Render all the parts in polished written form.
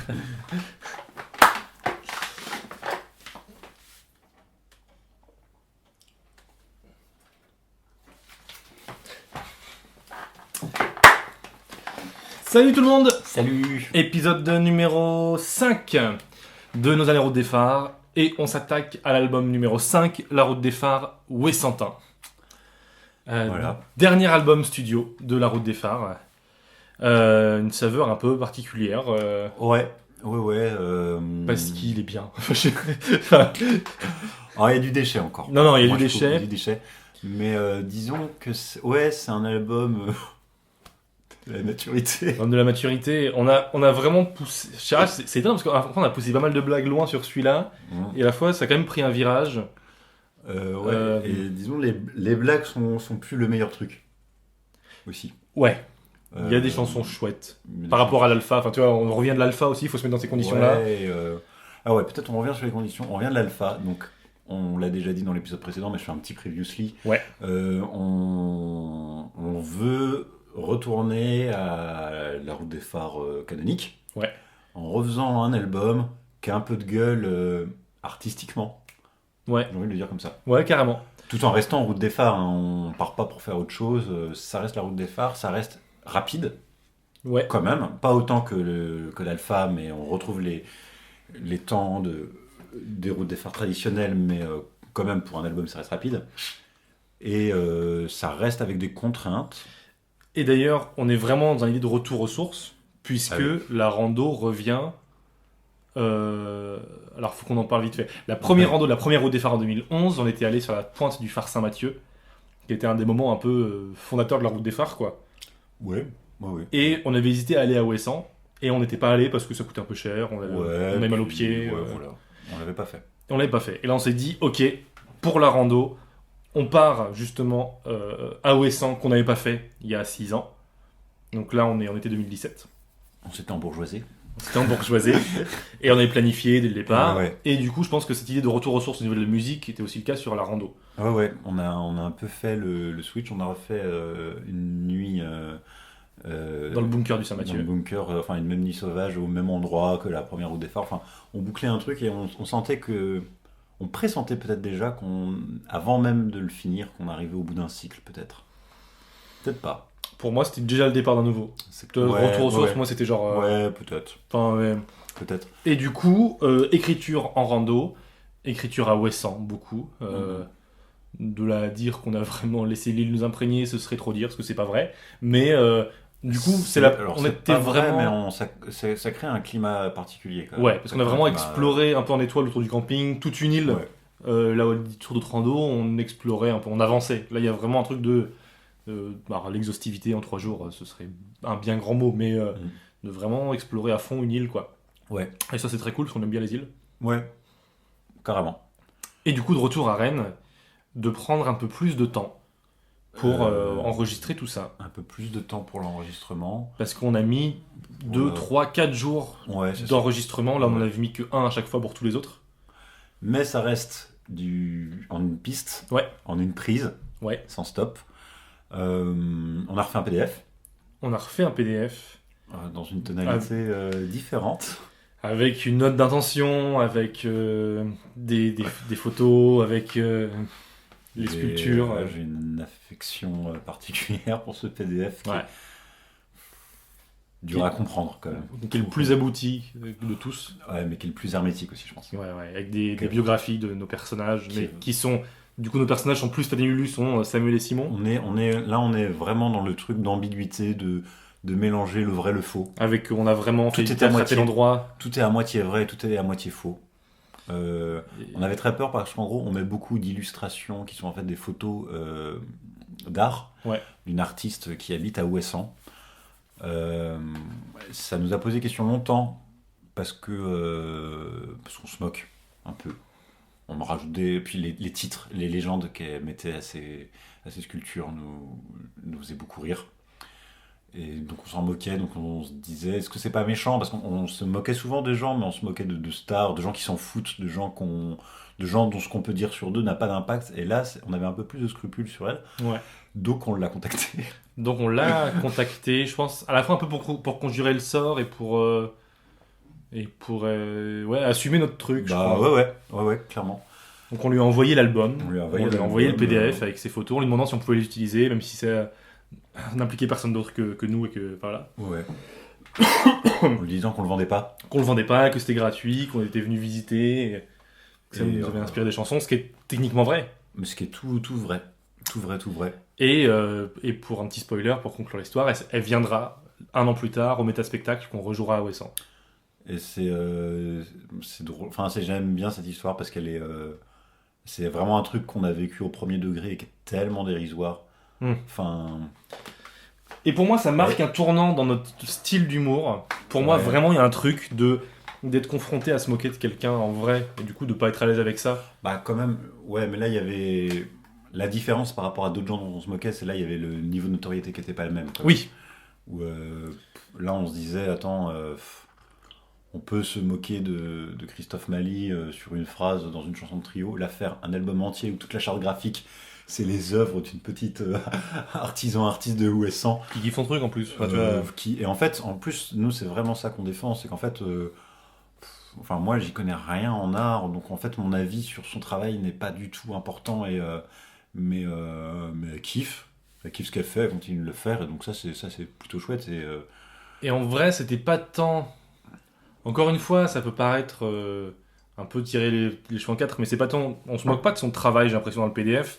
Salut tout le monde. Salut. Épisode numéro 5 de Nos Allées Route des Phares. Et on s'attaque à l'album numéro 5, La Route des Phares, Ouessantin. Voilà. Dernier album studio de La Route des Phares. Une saveur un peu particulière. Ouais. Parce qu'il est bien. Il y a du déchet encore. Non, il y a Moi, du je trouve qu'il y a déchet. du déchet. Mais disons que c'est un album de la maturité. Comme de la maturité. On a vraiment poussé. C'est étonnant parce qu'on a poussé pas mal de blagues loin sur celui-là. Et à la fois, ça a quand même pris un virage. Et disons, les blagues sont plus le meilleur truc. Aussi. Ouais. Il y a des chansons chouettes. Par rapport à l'alpha. Enfin, tu vois, on revient de l'alpha aussi, il faut se mettre dans ces conditions-là. Peut-être on revient sur les conditions. On revient de l'alpha, donc on l'a déjà dit dans l'épisode précédent, mais je fais un petit previously. Ouais. On veut retourner à la route des phares canonique. Ouais. En refaisant un album qui a un peu de gueule artistiquement. Ouais. J'ai envie de le dire comme ça. Ouais, carrément. Tout en restant en route des phares. On part pas pour faire autre chose. Ça reste la route des phares. Ça reste rapide. Ouais. Quand même. Pas autant que l'alpha, mais on retrouve les temps des routes des phares traditionnelles, mais quand même pour un album ça reste rapide. Et ça reste avec des contraintes. Et d'ailleurs, on est vraiment dans une idée de retour aux sources, puisque la rando revient... Alors, faut qu'on en parle vite fait. La première rando, la première route des phares en 2011, on était allé sur la pointe du phare Saint-Mathieu, qui était un des moments un peu fondateurs de la route des phares, quoi. Ouais. Et on avait hésité à aller à Ouessant, et on n'était pas allé parce que ça coûtait un peu cher, on avait mal aux pieds. Voilà. On l'avait pas fait. Et on l'avait pas fait. Et là, on s'est dit, ok, pour la rando, on part justement à Ouessant, qu'on n'avait pas fait il y a 6 ans. Donc là, on était 2017. On s'était embourgeoisé. C'était embourgeoisé. Et on avait planifié dès le départ. Ouais. Et du coup, je pense que cette idée de retour aux sources au niveau de la musique était aussi le cas sur la rando. Ouais. On a un peu fait le switch. On a refait une nuit... dans le bunker du Saint-Mathieu. Dans le bunker, une même nuit sauvage au même endroit que la première route des phares. Enfin, on bouclait un truc et on sentait que... On pressentait peut-être déjà avant même de le finir, qu'on arrivait au bout d'un cycle, peut-être. Peut-être pas. Pour moi, c'était déjà le départ d'un nouveau. Retour aux sources, moi, c'était genre... Ouais, peut-être. Peut-être. Et du coup, écriture en rando, écriture à Ouessant, beaucoup. De là à dire qu'on a vraiment laissé l'île nous imprégner, ce serait trop dire, parce que c'est pas vrai. Mais du coup, on était vraiment... Vrai, mais ça crée un climat particulier. Quand même. Ouais, parce qu'on a vraiment exploré un peu en étoile autour du camping, toute une île. Ouais. Là où le tour de rando, on explorait un peu, on avançait. Là, il y a vraiment un truc de... l'exhaustivité en 3 jours, ce serait un bien grand mot, mais de vraiment explorer à fond une île, quoi. Ouais. Et ça, c'est très cool, parce qu'on aime bien les îles. Ouais, carrément. Et du coup, de retour à Rennes, de prendre un peu plus de temps pour enregistrer tout ça. Un peu plus de temps pour l'enregistrement. Parce qu'on a mis 2, 3, 4 jours d'enregistrement. Là, on n'avait mis que 1 à chaque fois pour tous les autres. Mais ça reste en une piste, en une prise, sans stop. On a refait un PDF. On a refait un PDF. Dans une tonalité différente. Avec une note d'intention, avec des photos, avec les sculptures. J'ai une affection particulière pour ce PDF qui est dur à comprendre quand même. Qui est le plus abouti de tous. Ouais, mais qui est le plus hermétique aussi, je pense. Ouais, avec des biographies de nos personnages, mais qui sont... Du coup, nos personnages sont plus Stanley sont Samuel et Simon. On est vraiment dans le truc d'ambiguïté, de mélanger le vrai et le faux. On a vraiment fait à tel endroit. Tout est à moitié vrai, tout est à moitié faux. On avait très peur parce qu'en gros, on met beaucoup d'illustrations qui sont en fait des photos d'art d'une artiste qui habite à Ouessant. Ça nous a posé question longtemps parce qu'on se moque un peu. On rajoute puis les titres, les légendes qu'elle mettait à ces sculptures nous faisaient beaucoup rire. Et donc on s'en moquait, donc on se disait, est-ce que c'est pas méchant ? Parce qu'on se moquait souvent des gens, mais on se moquait de stars, de gens qui s'en foutent, de gens dont ce qu'on peut dire sur eux n'a pas d'impact. Et là, on avait un peu plus de scrupules sur elle. Ouais. Donc on l'a contacté. Donc on l'a contacté, je pense, à la fois un peu pour conjurer le sort et pour et pour assumer notre truc, je Bah crois. ouais, clairement. Donc on lui a envoyé l'album, On lui a on lui a envoyé le PDF avec ses photos, en lui demandant si on pouvait l'utiliser, même si ça n'impliquait personne d'autre que nous et que voilà. Ouais. En lui disant qu'on le vendait pas. Qu'on le vendait pas, que c'était gratuit, qu'on était venu visiter, et que ça Et, nous avait inspiré des chansons, ce qui est techniquement vrai. Mais ce qui est tout vrai. Tout vrai. Et pour un petit spoiler, pour conclure l'histoire, elle viendra un an plus tard au métaspectacle qu'on rejouera à Ouessant. Et c'est drôle. Enfin, j'aime bien cette histoire parce qu'elle est. C'est vraiment un truc qu'on a vécu au premier degré et qui est tellement dérisoire. Enfin. Et pour moi, ça marque un tournant dans notre style d'humour. Pour moi, vraiment, il y a un truc d'être confronté à se moquer de quelqu'un en vrai, et du coup, de pas être à l'aise avec ça. Bah, quand même, ouais, mais là, il y avait. La différence par rapport à d'autres gens dont on se moquait, c'est là, il y avait le niveau de notoriété qui était pas le même. Quoi. Oui. Où là, on se disait, attends, on peut se moquer de Christophe Mali sur une phrase dans une chanson de trio, la faire un album entier où toute la charte graphique, c'est les œuvres d'une petite artiste de Ouessant. Qui kiffe son truc en plus. Enfin, Et en fait, en plus, nous, c'est vraiment ça qu'on défend, c'est qu'en fait. Enfin, moi, j'y connais rien en art, donc en fait, mon avis sur son travail n'est pas du tout important, mais elle kiffe ce qu'elle fait, elle continue de le faire, et donc ça, c'est plutôt chouette. Et en vrai, c'était pas tant. Encore une fois, ça peut paraître un peu tirer les cheveux en quatre, mais c'est pas tant. On se moque pas de son travail, j'ai l'impression, dans le PDF.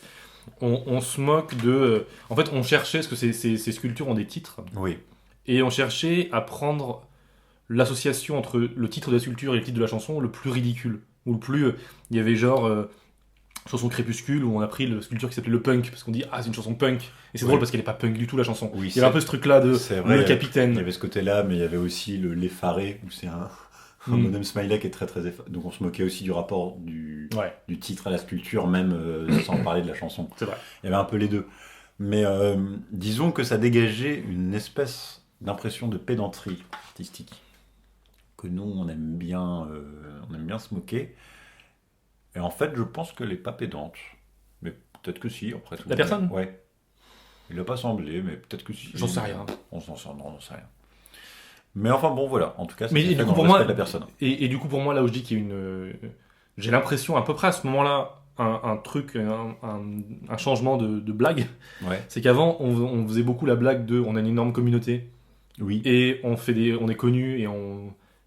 On se moque de. En fait, on cherchait, parce que ces sculptures ont des titres, Oui. et on cherchait à prendre l'association entre le titre de la sculpture et le titre de la chanson le plus ridicule. Ou le plus. Il y avait genre. Chanson Crépuscule où on a pris la sculpture qui s'appelait le punk parce qu'on dit c'est une chanson punk et c'est drôle parce qu'elle est pas punk du tout la chanson. Oui, il y avait un peu ce truc là de vrai, le capitaine. Il y avait ce côté là, mais il y avait aussi l'effaré où c'est un bonhomme smiley qui est très très effaré. Donc on se moquait aussi du rapport du titre à la sculpture, même sans parler de la chanson. C'est vrai. Il y avait un peu les deux. Mais disons que ça dégageait une espèce d'impression de pédanterie artistique que nous on aime bien se moquer. Et en fait, je pense qu'elle n'est pas pédante. Mais peut-être que si, après tout. La personne ? Ouais. Il n'a pas semblé, mais peut-être que si. J'en sais rien. On s'en sort, non, on sait rien. Mais enfin, bon, voilà. En tout cas, c'est mais du coup, pour moi, de la personne. Et du coup, pour moi, là où je dis qu'il y a une. J'ai l'impression, à peu près à ce moment-là, un truc, un changement de blague. Ouais. C'est qu'avant, on faisait beaucoup la blague de on a une énorme communauté. Oui. Et on est connu et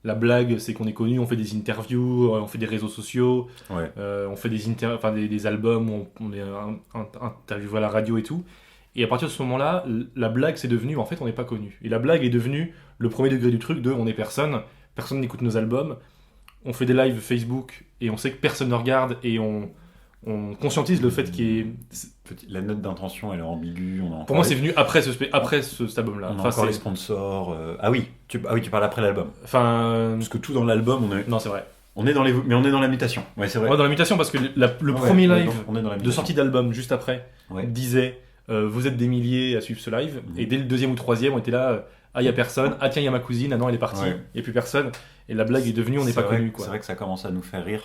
la blague, c'est qu'on est connu, on fait des interviews, on fait des réseaux sociaux, on fait des albums où on est interviewé à la radio et tout. Et à partir de ce moment-là, la blague, c'est devenu, en fait, on n'est pas connu. Et la blague est devenue le premier degré du truc de on est personne n'écoute nos albums, on fait des lives Facebook et on sait que personne ne regarde et on conscientise le fait qu'il y ait... La note d'intention, elle est ambiguë. Pour moi, c'est venu après cet album-là. On a encore les sponsors. Ah oui, tu parles après l'album. Parce que tout dans l'album, Non, c'est vrai. Mais on est dans la mutation. Ouais, c'est vrai. Ouais, dans la mutation, parce que le premier live de sortie d'album, juste après, disait vous êtes des milliers à suivre ce live. Et dès le deuxième ou troisième, on était là... il y a personne. Ah tiens, il y a ma cousine. Ah non, elle est partie. Il n'y a plus personne. Et la blague est devenue on n'est pas connu. C'est vrai que ça commence à nous faire rire.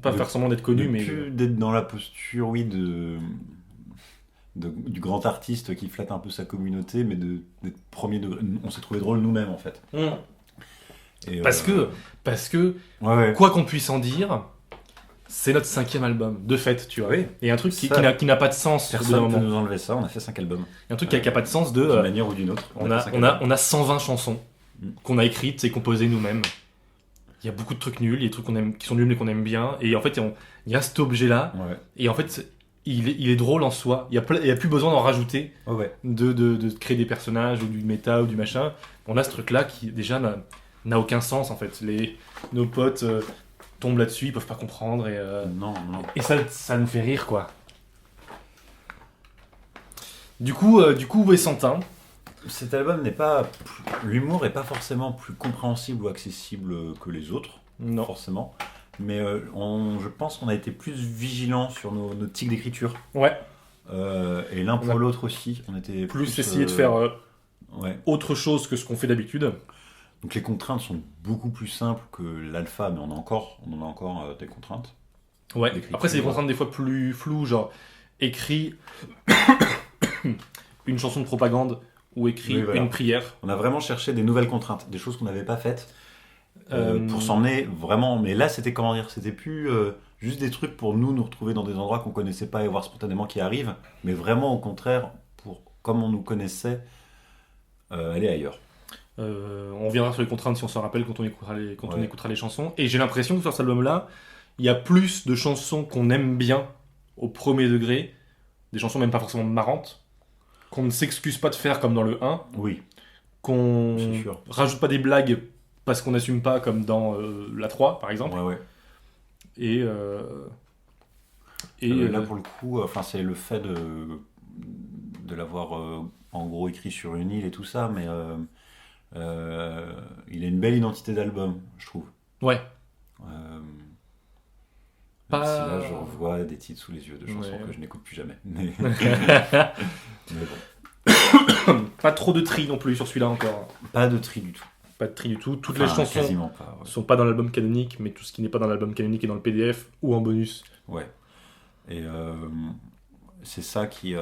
Pas faire semblant d'être connu, mais d'être dans la posture, oui, du grand artiste qui flatte un peu sa communauté, mais d'être premier degré. On s'est trouvé drôle nous-mêmes en fait. Et parce que quoi qu'on puisse en dire, c'est notre 5e album, de fait, tu vois. Oui. Et un truc qui n'a pas de sens. Personne ne peut nous enlever ça, on a fait 5 albums. Et un truc qui n'a pas de sens d'une manière ou d'une autre. On a 120 chansons qu'on a écrites et composées nous-mêmes. Il y a beaucoup de trucs nuls, il y a des trucs qui sont nuls mais qu'on aime bien. Et en fait, il y a cet objet-là. Et en fait, il est drôle en soi. Il y a plus besoin d'en rajouter, de créer des personnages ou du méta ou du machin. On a ce truc-là qui déjà n'a aucun sens en fait. Nos potes tombent là-dessus, ils peuvent pas comprendre. Non. Et ça nous fait rire quoi. Du coup, Ouessantin. Cet album n'est pas... L'humour est pas forcément plus compréhensible ou accessible que les autres, non forcément. Mais je pense qu'on a été plus vigilants sur nos tics d'écriture. Ouais. Et l'un pour l'autre aussi. On était plus essayer de faire autre chose que ce qu'on fait d'habitude. Donc les contraintes sont beaucoup plus simples que l'alpha, mais on en a encore des contraintes. Ouais. Après, c'est des contraintes des fois plus floues, genre écrit une chanson de propagande ou écrit Oui, voilà. une prière. On a vraiment cherché des nouvelles contraintes, des choses qu'on n'avait pas faites Euh, pour s'emmener vraiment. Mais là, c'était comment dire, c'était plus juste des trucs pour nous retrouver dans des endroits qu'on connaissait pas et voir spontanément qui arrivent, mais vraiment au contraire pour comme on nous connaissait aller ailleurs. on reviendra sur les contraintes si on s'en rappelle quand on écoutera on Ouais. écoutera les chansons. Et j'ai l'impression que sur cet album-là, il y a plus de chansons qu'on aime bien au premier degré, des chansons même pas forcément marrantes, qu'on ne s'excuse pas de faire comme dans le 1, Oui, qu'on c'est sûr. rajoute pas des blagues parce qu'on n'assume pas comme dans la 3 par exemple. Ouais, ouais. Et, Là, pour le coup, enfin, c'est le fait de l'avoir en gros écrit sur une île et tout ça, mais il a une belle identité d'album, je trouve. ouais. Euh, Pas- Même si là, je revois des titres sous les yeux de chansons Ouais. que je n'écoute plus jamais. Mais bon, Pas trop de tri non plus sur celui-là encore. pas de tri du tout. Pas de tri du tout. Toutes Enfin, les chansons quasiment pas. Ouais. sont pas dans l'album canonique, mais tout ce qui n'est pas dans l'album canonique est dans le PDF ou en bonus. Ouais. Et c'est ça qui.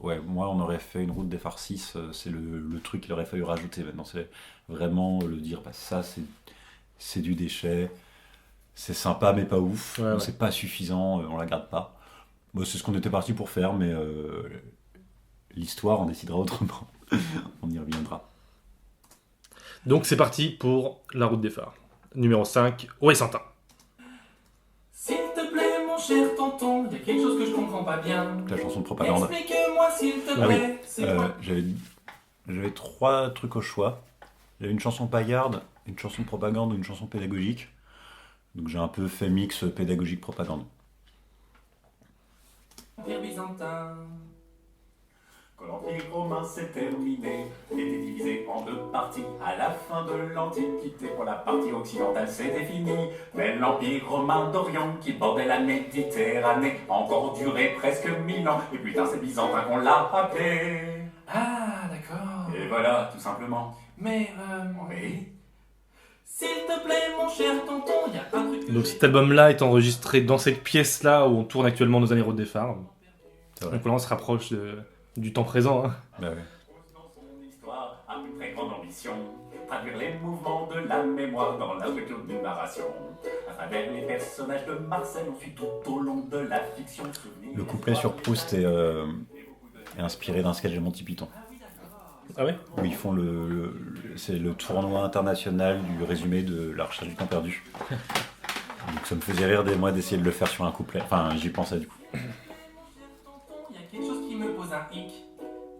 Ouais, moi, on aurait fait une route des phares 6, c'est le truc qu'il aurait fallu rajouter maintenant. C'est vraiment le dire, bah, ça, c'est du déchet. C'est sympa, mais pas ouf. Ouais, ouais. C'est pas suffisant, on la garde pas. Bon, c'est ce qu'on était parti pour faire, mais l'histoire en décidera autrement. On y reviendra. Donc c'est parti pour La Route des Phares. Numéro 5, Ouessanta. S'il te plaît, mon cher tonton, y a quelque chose que je comprends pas bien. La chanson de propagande. Explique-moi, s'il te Ah oui. plaît. C'est quoi J'avais 3 trucs au choix. J'avais une chanson paillarde, une chanson de propagande ou une chanson pédagogique. Donc j'ai un peu fait mix pédagogique-propagande. L'Empire byzantin. Quand l'Empire romain s'est terminé, il était divisé en 2 parties. À la fin de l'Antiquité, pour la partie occidentale, c'était fini. Mais l'Empire romain d'Orient, qui bordait la Méditerranée, a encore duré presque 1000 ans. Et plus tard, c'est Byzantin qu'on l'a appelé. Ah, d'accord. Et voilà, tout simplement. Mais, Oui. s'il te plaît, mon cher tonton, y a un truc que Donc j'ai- cet album-là est enregistré dans cette pièce-là où on tourne actuellement nos années Route des Phares. C'est vrai. Donc là on se rapproche du temps présent. Hein. Bah ouais. Dans son histoire, a une très grande ambition. Traduire les mouvements de la mémoire dans la structure d'une narration. À travers les personnages de Marcel, on suit tout au long de la fiction. Le couplet sur Proust est inspiré d'un sketch de Monty Python. Ah ouais. Où ils font c'est le tournoi international du résumé de La Recherche du temps perdu. Donc ça me faisait rire moi d'essayer de le faire sur un couplet. Enfin, j'y pensais du coup. Tonton, y a quelque chose qui me pose un hic.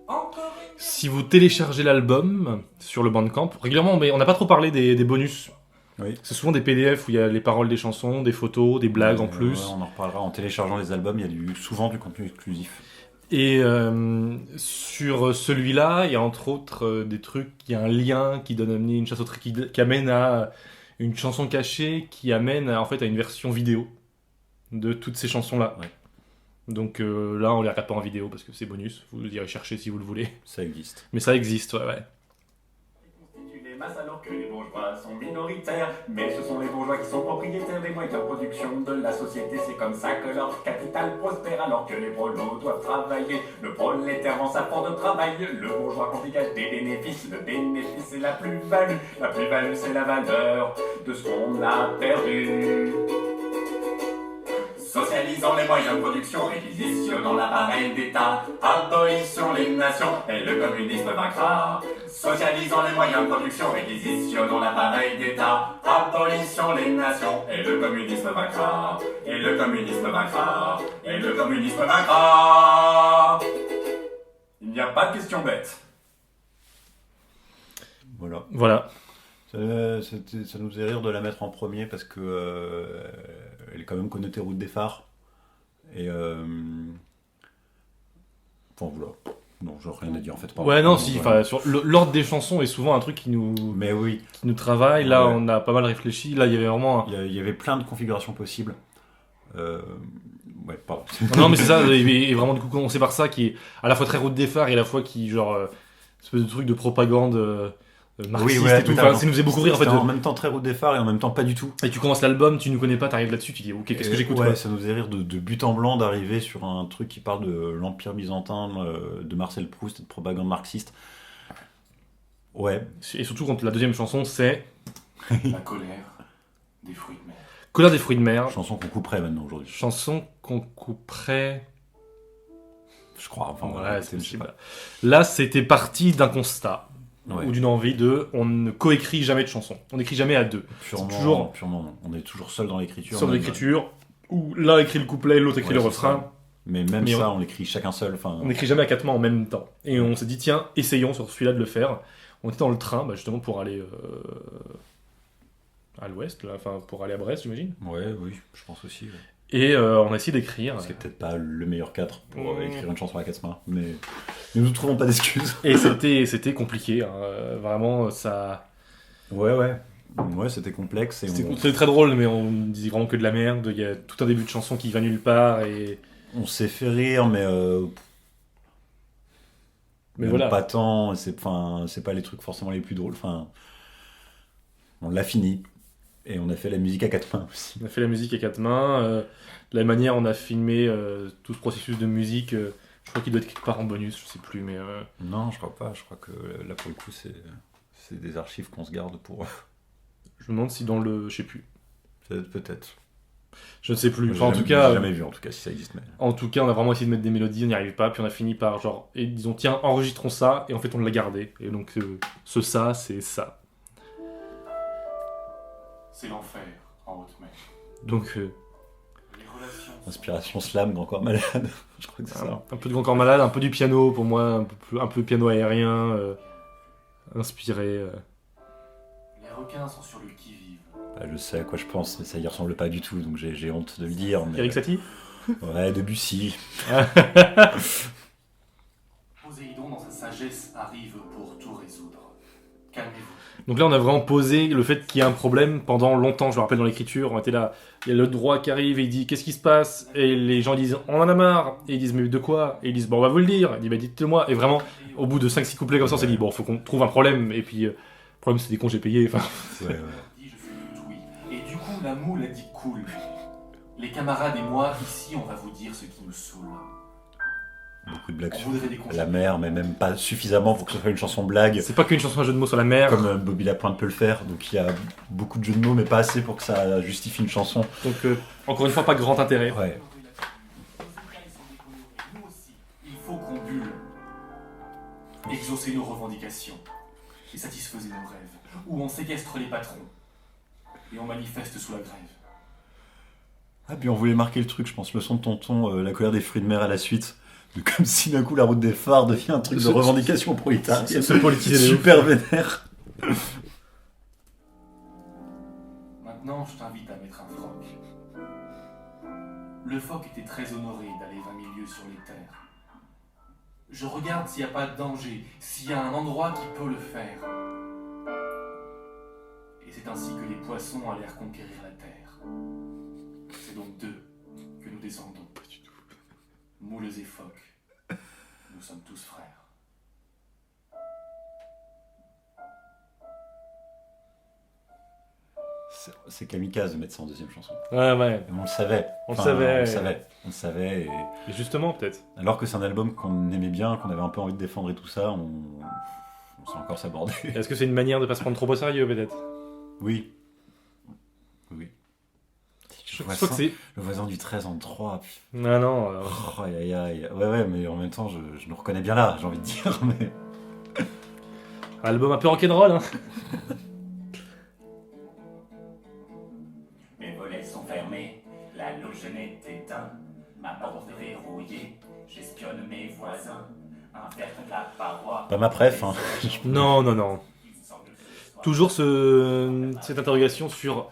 Encore une Si vous téléchargez l'album sur le Bandcamp, régulièrement, mais on n'a pas trop parlé des bonus. Oui. C'est souvent des PDF où il y a les paroles des chansons, des photos, des blagues en plus. Ouais, on en reparlera. En téléchargeant les albums, il y a souvent du contenu exclusif. Et sur celui-là, il y a entre autres des trucs, il y a un lien qui donne une chanson qui amène à une chanson cachée, qui amène en fait à une version vidéo de toutes ces chansons-là. Ouais. Donc là, on les regarde pas en vidéo parce que c'est bonus, vous irez chercher si vous le voulez. Ça existe. Mais ça existe, ouais. constitue les masses alors que les bourgeois sont minoritaires. Mais ce sont les bourgeois qui sont propriétaires des moyens de production de la société. C'est comme ça que leur capital prospère alors que les prolos doivent travailler. Le prolétaire vend sa part de travail. Le bourgeois qu'on dégage des bénéfices. Le bénéfice c'est la plus-value. La plus-value c'est la valeur de ce qu'on a perdu. Socialisant les moyens de production, réquisitionnant l'appareil d'État, abolissons les nations et le communisme vaincra. Socialisant les moyens de production, réquisitionnant l'appareil d'État, abolition les nations et le communisme vaincra. Et le communisme vaincra. Et le communisme vaincra. Il n'y a pas de question bête. Voilà. Voilà. Ça nous faisait rire de la mettre en premier parce que elle est quand même connotée Route des Phares. Et enfin voilà. Non, j'ai rien à dire en fait. Pardon. Ouais, non, si, Ouais. enfin, l'ordre des chansons est souvent un truc qui nous Mais oui, travaille. Là, Ouais. on a pas mal réfléchi. Là, il y avait vraiment. il y avait plein de configurations possibles. Ouais, pardon. Non, mais c'est ça, et vraiment, du coup, commencer par ça qui est à la fois très Route des Phares et à la fois qui, genre, espèce de truc de propagande marxiste ouais, et tout. totalement. Enfin, ça nous faisait beaucoup rire en fait. C'était en même temps très route des phares et en même temps pas du tout. Et tu commences l'album, tu nous connais pas, t'arrives là-dessus, tu dis ok, qu'est-ce que j'écoute Ouais, quoi. ça nous faisait rire de but en blanc d'arriver sur un truc qui parle de l'Empire byzantin, de Marcel Proust et de propagande marxiste. Ouais. Et surtout quand la deuxième chanson c'est La colère des fruits de mer. Colère des fruits de mer. Chanson qu'on couperait maintenant aujourd'hui. Chanson qu'on couperait. Je crois. Enfin, Ouais, c'est je sais possible. pas. Là, c'était parti d'un constat Ouais. ou d'une envie de. On ne coécrit jamais de chansons. On n'écrit jamais à deux. Purement, C'est toujours- purement non. On est toujours seul dans l'écriture. Sur même. l'écriture, où l'un écrit le couplet, l'autre écrit Ouais, le c'est refrain. ça. Mais même Mais ça, on l'écrit chacun seul. Enfin, On n'écrit jamais à 4 mains en même temps. Et on s'est dit, tiens, essayons sur celui-là de le faire. On était dans le train, justement, pour aller à l'ouest, là, enfin, pour aller à Brest, j'imagine. ouais, oui, je pense aussi. Ouais. Et on a essayé d'écrire. Ce qui est peut-être pas le meilleur cadre pour Ouais. écrire une chanson à quatre mains, mais nous ne trouvons pas d'excuses. Et c'était compliqué. Hein. Vraiment, ça. Ouais, c'était complexe. Et C'était très drôle, mais on disait vraiment que de la merde. Il y a tout un début de chanson qui va nulle part. Et... on s'est fait rire, mais Mais même voilà. pas tant. C'est pas les trucs forcément les plus drôles. Enfin, on l'a fini. Et on a fait la musique à quatre mains aussi. On a fait la musique à 4 mains. De la manière on a filmé tout ce processus de musique, je crois qu'il doit être quelque part en bonus, je sais plus, mais Non, je crois pas. Je crois que là, pour le coup, c'est des archives qu'on se garde pour. je me demande si dans le... je sais plus. Peut-être. Je ne sais plus. J'ai Enfin, jamais- jamais vu en tout cas si ça existe. Mais... en tout cas, on a vraiment essayé de mettre des mélodies, on n'y arrivait pas, puis on a fini par genre, et disons, tiens, enregistrons ça, et en fait on l'a gardé. Et donc ça, c'est ça. C'est l'enfer en haute mer. Donc Les relations sont- Inspiration slam d'Encore Malade. Je crois que c'est ça. un peu de Grand Corps Malade, un peu du piano pour moi, un peu piano aérien, inspiré. Les requins sont sur le qui-vive. Bah, je sais à quoi je pense, mais ça y ressemble pas du tout, donc j'ai honte de le dire. Mais... Eric Satie. Ouais, Debussy. Poséidon, dans sa sagesse, arrive pour tout résoudre. Calmez-vous. Donc là, on a vraiment posé le fait qu'il y a un problème pendant longtemps. Je me rappelle dans l'écriture, on était là. Il y a le droit qui arrive et il dit qu'est-ce qui se passe. Et les gens disent on en a marre. Et ils disent mais de quoi. Et ils disent bon, on va vous le dire. Il dit bah dites-le-moi. Et vraiment, au bout de 5-6 couplets comme ça, on s'est dit bon, faut qu'on trouve un problème. Et puis, le problème, c'est des congés payés. Enfin, Ouais. Dit, je fais tout oui. Et du coup, la moule a dit cool. Les camarades et moi, ici, on va vous dire ce qui nous saoule. Beaucoup de blagues On sur voudrait des congés. la mer, mais même pas suffisamment pour que ce soit une chanson blague, c'est pas qu'une chanson à jeu de mots sur la mer. comme Bobby Lapointe peut le faire. Donc il y a beaucoup de jeux de mots, mais pas assez pour que ça justifie une chanson. Donc, encore une fois, pas grand intérêt. Ouais. Nous aussi, il faut qu'on bulle. Exaucer nos revendications. Et satisfaiser nos rêves. Ou on séquestre les patrons. Et on manifeste sous la grève. Ah, puis on voulait marquer le truc, je pense, le son de tonton, la colère des fruits de mer à la suite. Comme si d'un coup la route des phares devient un truc de revendication prolétarienne. Se politiser de ouf. Super vénère. Maintenant, je t'invite à mettre un froc. Le phoque était très honoré d'aller 20 000 lieues sur les terres. Je regarde s'il n'y a pas de danger, s'il y a un endroit qui peut le faire. Et c'est ainsi que les poissons allèrent conquérir la terre. C'est donc d'eux que nous descendons. Moules et phoques, nous sommes tous frères. C'est kamikaze de mettre ça en deuxième chanson. Ouais. Et on le savait. On le savait. On le savait. Et... Et justement, peut-être. Alors que c'est un album qu'on aimait bien, qu'on avait un peu envie de défendre et tout ça, on sait encore s'aborder. Est-ce que c'est une manière de pas se prendre trop au sérieux, peut-être? Oui. Je crois que c'est. Le voisin du 13 en 3. Non. Oh, aïe, aïe. Ouais, mais en même temps, je nous reconnais bien là, j'ai envie de dire. Mais... Album un peu rock'n'roll, hein. Mes volets sont fermés, la logette est éteinte, ma porte verrouillée, j'espionne mes voisins, un verre de la paroi. Pas ma préf, hein. Non. Toujours cette interrogation sur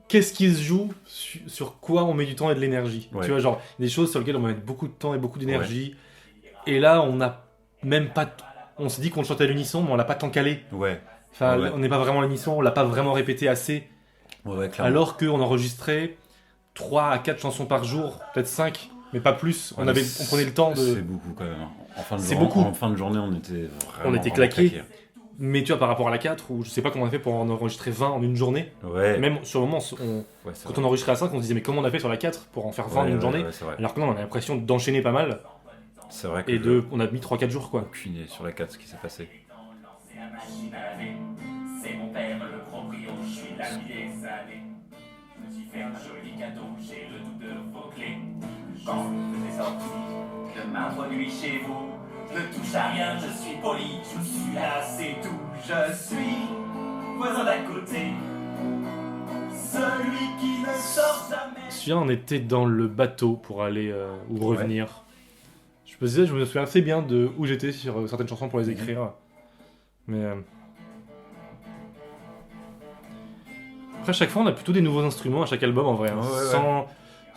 qu'est-ce qui se joue, sur quoi on met du temps et de l'énergie. Ouais. Tu vois, genre, des choses sur lesquelles on va mettre beaucoup de temps et beaucoup d'énergie. Et là, on n'a même pas. On se dit qu'on le chante à l'unisson, mais on l'a pas tant calé. Ouais. Enfin, Ouais. on n'est pas vraiment à l'unisson, on l'a pas vraiment répété assez. Ouais, clairement. Alors qu'on enregistrait 3 à 4 chansons par jour, peut-être 5, mais pas plus. On prenait le temps C'est de. beaucoup quand même. En fin de C'est journée, beaucoup. En fin de journée, on était vraiment. On était vraiment claqués. claqués. Mais tu vois, par rapport à la 4, où je sais pas comment on a fait pour en enregistrer 20 en une journée. Ouais. Même sur le moment, quand on enregistrait à 5, on se disait mais comment on a fait sur la 4 pour en faire 20 en une journée. Ouais, c'est vrai. Alors que là, on a l'impression d'enchaîner pas mal. C'est vrai que Et on a mis 3-4 jours quoi. aucune idée sur la 4 ce qui s'est passé. C'est la machine à laver. C'est mon père le proprio, je suis l'ami des années. Je me suis fait un joli cadeau, j'ai le doute de vos clés. Quand je vous ai sorti de m'introduire chez vous, je ne touche à rien, je suis poli, je suis là, c'est tout. Je suis voisin d'à côté, celui qui ne sort jamais. Celui-là, on était dans le bateau pour aller ou revenir. Je me souviens assez bien de où j'étais sur certaines chansons pour les écrire. Mais après, à chaque fois, on a plutôt des nouveaux instruments à chaque album en vrai. Hein,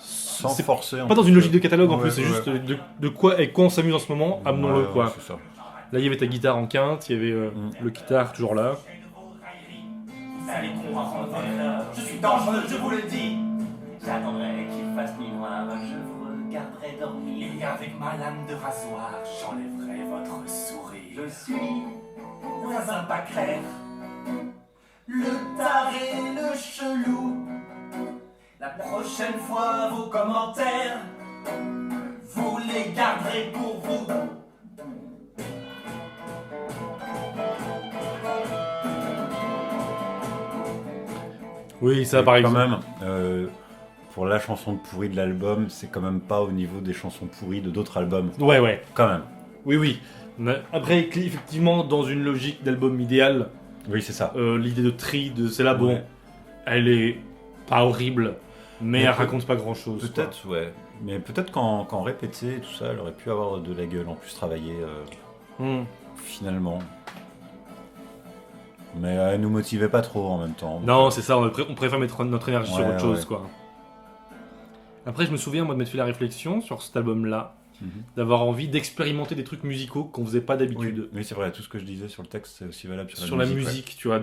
sans c'est forcer. pas dans une logique de catalogue en Ouais, plus, c'est ouais. juste de quoi on s'amuse en ce moment, amenons-le Ouais, quoi. c'est ça. Là, il y avait ta guitare en quinte, il y avait le guitare toujours là. Vous allez comprendre, je suis dangereux, je vous le dis. J'attendrai qu'il fasse nuit noire, je vous regarderai dormir. Et avec ma lame de rasoir, j'enlèverai votre sourire. Je suis voisin pas clair, le taré, le chelou. La prochaine fois, vos commentaires, vous les garderez pour vous. Oui, ça par Quand exemple. même, pour la chanson pourrie de l'album, c'est quand même pas au niveau des chansons pourries de d'autres albums. Ouais. Quand même. Oui. Après, effectivement, dans une logique d'album idéal, Oui, c'est ça. l'idée de tri de c'est là, bon, Ouais. elle est pas horrible, mais Mais elle peut- raconte pas grand chose. Peut-être, ouais. Mais peut-être qu'en répété, tout ça, elle aurait pu avoir de la gueule, en plus travailler finalement. Mais elle nous motivait pas trop en même temps. Non, c'est ça, on préfère mettre notre énergie sur Ouais, autre chose, ouais. quoi. Après, je me souviens, moi, de m'être fait la réflexion sur cet album-là, Mhm. d'avoir envie d'expérimenter des trucs musicaux qu'on faisait pas d'habitude. Oui, c'est vrai, tout ce que je disais sur le texte, c'est aussi valable sur Sur la la musique. musique, tu vois,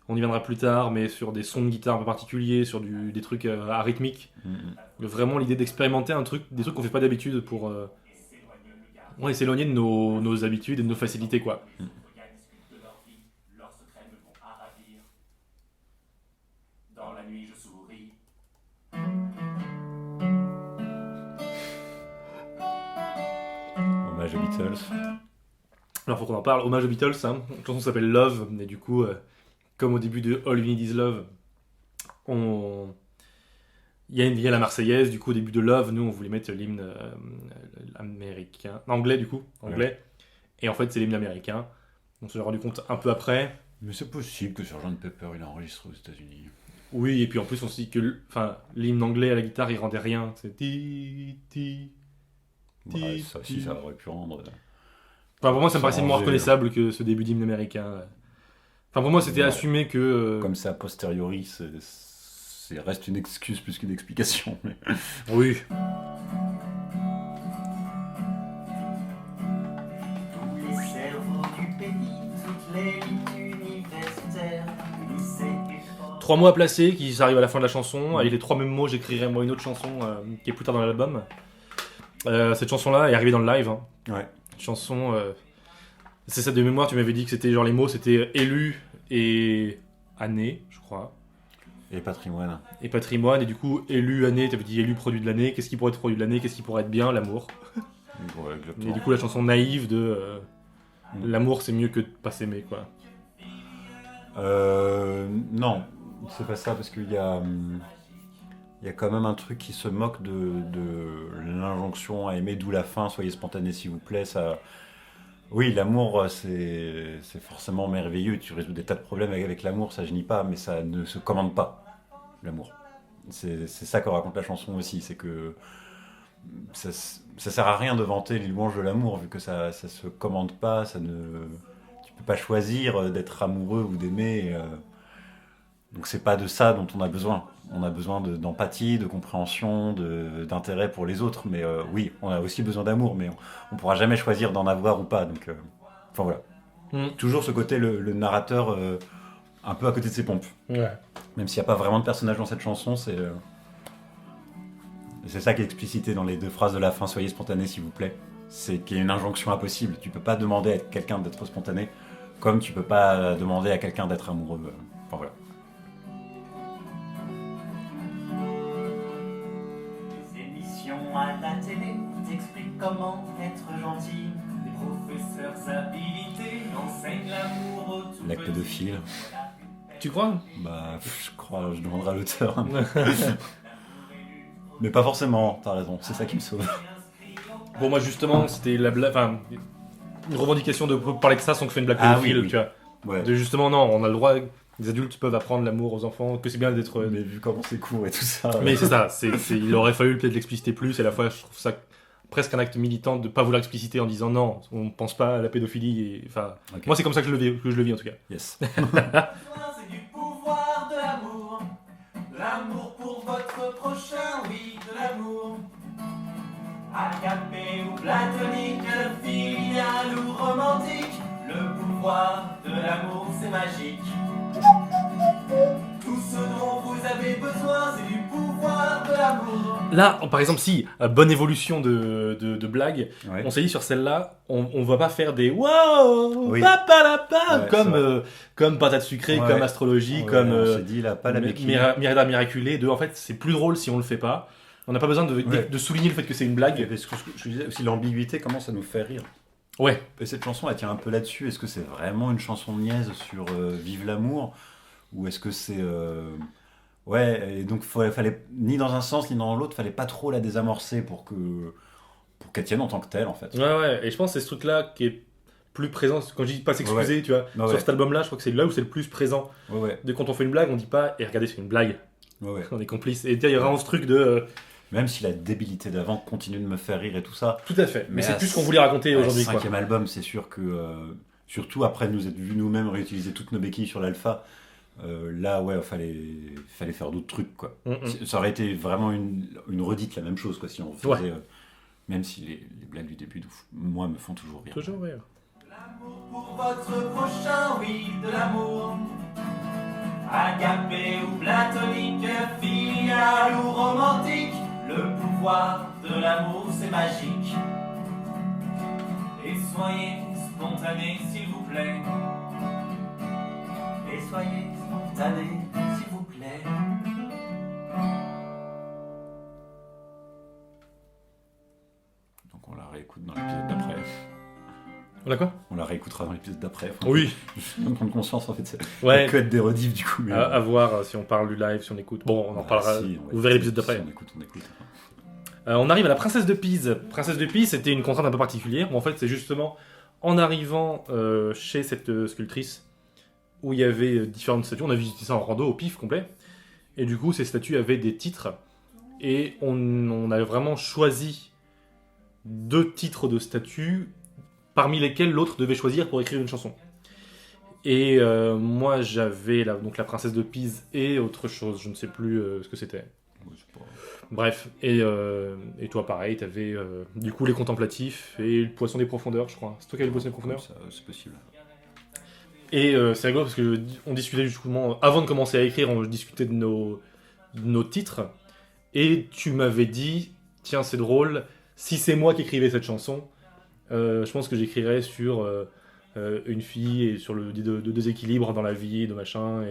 on y viendra plus tard, mais sur des sons de guitare un peu particuliers, sur des trucs arythmiques. Ouais. Vraiment l'idée d'expérimenter des trucs qu'on fait pas d'habitude pour s'éloigner de nos habitudes et de nos facilités, quoi. Leurs secrets me font ravir. Dans la nuit, je souris. Hommage aux Beatles. Alors faut qu'on en parle, hommage aux Beatles, hein. La chanson s'appelle Love, et du coup, comme au début de All You Need Is Love, il y a la Marseillaise, du coup au début de Love, nous on voulait mettre l'hymne américain, anglais du coup, anglais, et en fait c'est l'hymne américain, on s'en est rendu compte un peu après. Mais c'est possible que Sgt Pepper il a enregistré aux États-Unis. Oui, et puis en plus on s'est dit que l'hymne anglais à la guitare il rendait rien, c'est ti. Ouais, ça, si ça aurait pu rendre. Enfin, pour moi ça me paraissait moins Ranger, reconnaissable que ce début d'hymne américain. Enfin pour moi c'était Ouais. assumé que... Comme c'est a posteriori, c'est reste une excuse plus qu'une explication. Mais... Oui. Tous les cerveaux du pays, toutes les luttes universitaires, lycée et fort. 3 mots à placer qui arrivent à la fin de la chanson. Avec les 3 mêmes mots, j'écrirai moi une autre chanson qui est plus tard dans l'album. Cette chanson-là est arrivée dans le live. Hein. Ouais. Chanson. C'est ça de mémoire, tu m'avais dit que c'était genre les mots, c'était élu et année, je crois. Et patrimoine. Et patrimoine, et du coup, élu année, tu avais dit élu produit de l'année. Qu'est-ce qui pourrait être produit de l'année? Qu'est-ce qui pourrait être bien? L'amour. Ouais, Et exactement. du coup, la chanson naïve de l'amour, c'est mieux que de pas s'aimer, quoi. Non, c'est pas ça, parce qu'il y a quand même un truc qui se moque de l'injonction à aimer, d'où la fin, soyez spontané s'il vous plaît. Ça... Oui, l'amour, c'est forcément merveilleux, tu résous des tas de problèmes avec l'amour, ça je nie pas, mais ça ne se commande pas, l'amour. C'est ça que raconte la chanson aussi, c'est que ça sert à rien de vanter les louanges de l'amour, vu que ça se commande pas, tu peux pas choisir d'être amoureux ou d'aimer. Donc c'est pas de ça dont on a besoin. On a besoin d'empathie, de compréhension, d'intérêt pour les autres. Mais oui, on a aussi besoin d'amour, mais on pourra jamais choisir d'en avoir ou pas. Donc, enfin voilà. Toujours ce côté, le narrateur un peu à côté de ses pompes. Ouais. Même s'il n'y a pas vraiment de personnage dans cette chanson, c'est ça qui est explicité dans les 2 phrases de la fin, soyez spontané s'il vous plaît. C'est qu'il y a une injonction impossible. Tu peux pas demander à quelqu'un d'être spontané Comme tu peux pas demander à quelqu'un d'être amoureux. Enfin voilà. Les émissions à la télé t'expliquent comment être gentil. Les professeurs habilités enseignent l'amour aux tout L'acte petits. pédophile. Tu crois? Bah, je crois, je demanderai à l'auteur. Mais pas forcément, t'as raison, c'est ça qui me sauve. Bon, moi justement, c'était la blague. Enfin, une revendication de parler de ça sans que ce soit une blague Ah pédophile, oui. tu vois. Ouais. De justement, non, on a le droit, les adultes peuvent apprendre l'amour aux enfants, que c'est bien d'être. Mais vu comment c'est court et tout ça. Mais c'est ça, il aurait fallu peut-être l'expliciter plus, et à la fois, je trouve ça presque un acte militant de pas vouloir expliciter en disant non, on pense pas à la pédophilie. Et, enfin, Ok. moi, c'est comme ça que je le vis en tout cas. Yes. C'est du pouvoir de l'amour. L'amour pour votre prochain, oui, de l'amour. Agapé ou platonique, filial ou romantique, le pouvoir de l'amour, c'est magique. Tout ce dont vous avez besoin, c'est du pouvoir de l'amour. Là, par exemple, si, bonne évolution de blague, Ouais. on s'est dit sur celle-là, on va pas faire des wow, Oui. papalapa, Ouais, comme, comme patate sucrée, Ouais. comme astrologie, Ouais, comme on s'est dit là, pas la béquille. Mirada Miraculé. En fait, c'est plus drôle si on le fait pas. On n'a pas besoin Ouais. de souligner le fait que c'est une blague. Parce que je disais aussi, l'ambiguïté commence à nous faire rire. Ouais, Et cette chanson, elle tient un peu là-dessus. Est-ce que c'est vraiment une chanson de niaise sur Vive l'amour? Ou est-ce que c'est. Ouais, et donc fallait ni dans un sens ni dans l'autre, fallait pas trop la désamorcer pour qu'elle tienne en tant que telle, en fait. ouais. Et je pense que c'est ce truc-là qui est plus présent. Quand je dis pas s'excuser, tu vois, Ouais. sur cet album-là, je crois que c'est là où c'est le plus présent. Ouais. De quand on fait une blague, on dit pas, et regardez, c'est une blague. Ouais. On est complices. Et il y a vraiment ce truc de. Même si la débilité d'avant continue de me faire rire et tout ça. Tout à fait. Mais Mais c'est à plus ce qu'on voulait raconter aujourd'hui, Le quoi. cinquième album, c'est sûr que. Surtout après nous être vus nous-mêmes réutiliser toutes nos béquilles sur l'alpha. Là, ouais, fallait faire d'autres trucs, quoi. Ça aurait été vraiment une redite, la même chose, quoi, si on faisait. Ouais. Même si les blagues du début, moi, me font toujours rire. Toujours rire. L'amour pour votre prochain, oui, de l'amour. Agapé ou platonique, filial ou romantique, le pouvoir de l'amour, c'est magique. Et soyez spontané, s'il vous plaît. Et soyez spontané, s'il vous plaît. Donc on la réécoute dans l'épisode d'après. On a quoi? On la réécoutera dans l'épisode d'après. Enfin, Oui. Je viens de prendre conscience, en fait. C'est Ouais. que être des rediffs, du coup. Mais, À voir si on parle du live, si on écoute. Bon, on en parlera. si, on va Vous verrez écouter. l'épisode d'après. Si on écoute. On arrive à la princesse de Pise. Princesse de Pise, c'était une contrainte un peu particulière. Où en fait, c'est justement en arrivant chez cette sculptrice où il y avait différentes statues. On a visité ça en rando au pif complet. Et du coup, ces statues avaient des titres. Et on a vraiment choisi 2 titres de statues parmi lesquels l'autre devait choisir pour écrire une chanson. Et moi, j'avais donc la princesse de Pise et autre chose. Je ne sais plus ce que c'était. Ouais, c'est pas- Bref, et toi pareil, t'avais du coup les contemplatifs et le poisson des profondeurs, je crois. C'est toi qui avais le poisson des profondeurs? Ça, c'est possible. Et c'est rigolo parce que on discutait justement, avant de commencer à écrire, on discutait de nos titres. Et tu m'avais dit, tiens c'est drôle, si c'est moi qui écrivais cette chanson, je pense que j'écrirais sur une fille et sur le de déséquilibre dans la vie, de machin.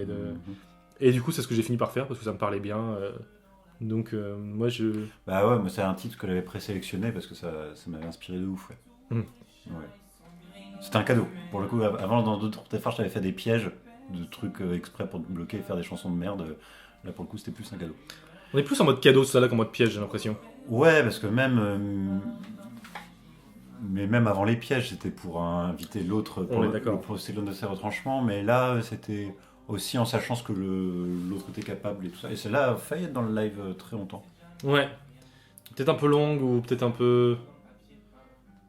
Et du coup c'est ce que j'ai fini par faire parce que ça me parlait bien. Donc moi je... Bah ouais, mais c'est un titre que j'avais présélectionné parce que ça m'avait inspiré de ouf. Ouais. Mm. Ouais. C'était un cadeau. Pour le coup, avant dans d'autres TFR, je t'avais fait des pièges de trucs exprès pour te bloquer et faire des chansons de merde. Là, pour le coup, c'était plus un cadeau. On est plus en mode cadeau ça là qu'en mode piège, j'ai l'impression. Ouais, parce que même. Mais même avant les pièges, c'était pour inviter l'autre On est d'accord. pour poster l'un de ses retranchements. Mais là, c'était aussi en sachant ce que l'autre était capable et tout ça. Et celle-là a failli être dans le live très longtemps. Ouais. Peut-être un peu longue ou peut-être un peu...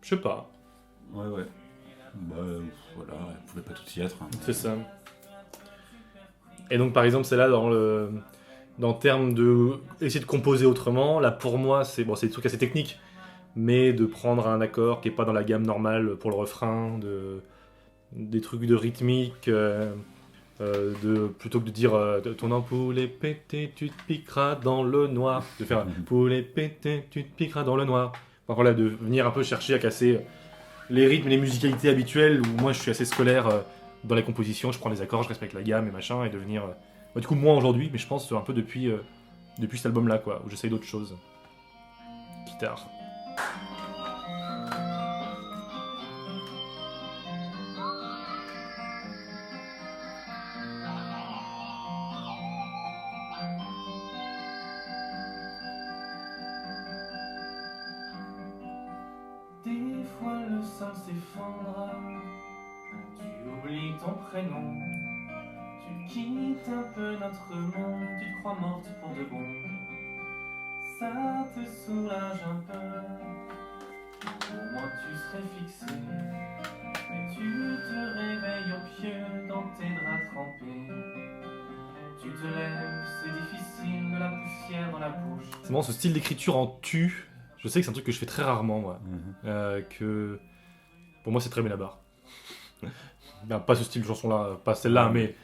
Je sais pas. Ouais. Bah voilà, elle pouvait pas tout y être. Hein. C'est ça. Et donc par exemple, c'est là dans le terme de essayer de composer autrement. Là pour moi, c'est des trucs assez techniques, mais de prendre un accord qui est pas dans la gamme normale pour le refrain, des trucs de rythmique, plutôt que de dire ton ampoule est pété, tu te piqueras dans le noir, de faire ampoule est pété, tu te piqueras dans le noir. Enfin, voilà, de venir un peu chercher à casser les rythmes et les musicalités habituelles où moi je suis assez scolaire dans les compositions, je prends les accords, je respecte la gamme et machin, et devenir... du coup, moins aujourd'hui, mais je pense un peu depuis cet album-là, quoi, où j'essaye d'autres choses. Guitare. Des fois le sol s'effondre, tu oublies ton prénom, tu quittes un peu notre monde, tu te crois morte pour de bon. Ça te soulage un peu, au moins tu serais fixé, mais tu te réveilles au pieu dans tes draps trempés. Tu te lèves, c'est difficile, de la poussière dans la bouche. C'est vraiment ce style d'écriture en tu. Je sais que c'est un truc que je fais très rarement, moi. Que pour moi, c'est très Benabar. Ben, pas ce style de chanson-là, pas celle-là, mais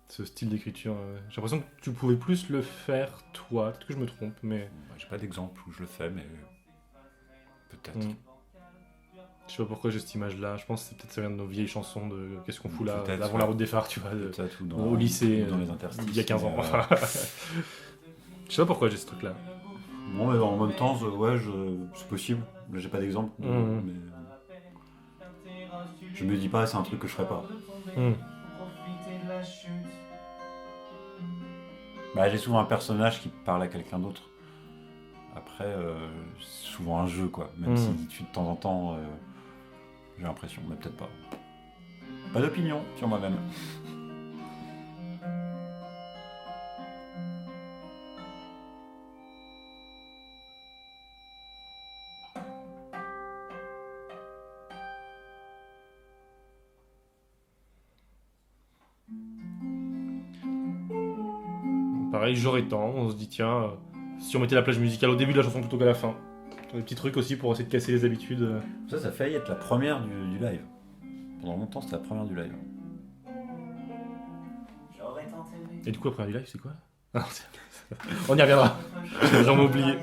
ce style d'écriture. J'ai l'impression que tu pouvais plus le faire, toi. Peut-être que je me trompe, mais... J'ai pas d'exemple où je le fais, mais peut-être. Je sais pas pourquoi j'ai cette image-là. Je pense que c'est peut-être ça vient de nos vieilles chansons de Qu'est-ce qu'on fout là, Peut-être, avant la route des phares, tu vois, au lycée, dans les interstices, il y a 15 ans. Je sais pas pourquoi j'ai ce truc-là. Bon, mais en même temps, c'est possible. J'ai pas d'exemple, mais je me dis pas c'est un truc que je ferais pas. Bah, j'ai souvent un personnage qui parle à quelqu'un d'autre. Après, c'est souvent un jeu, quoi. Même si de temps en temps, j'ai l'impression, mais peut-être pas. Pas d'opinion sur moi-même. Pareil, j'aurais temps, on se dit tiens, si on mettait la plage musicale au début de la chanson plutôt qu'à la fin. Des petits trucs aussi pour essayer de casser les habitudes. Ça failli être la première du live. Pendant longtemps, c'était la première du live. Et du coup, la première du live, c'est quoi? On y reviendra. J'en ai oublié.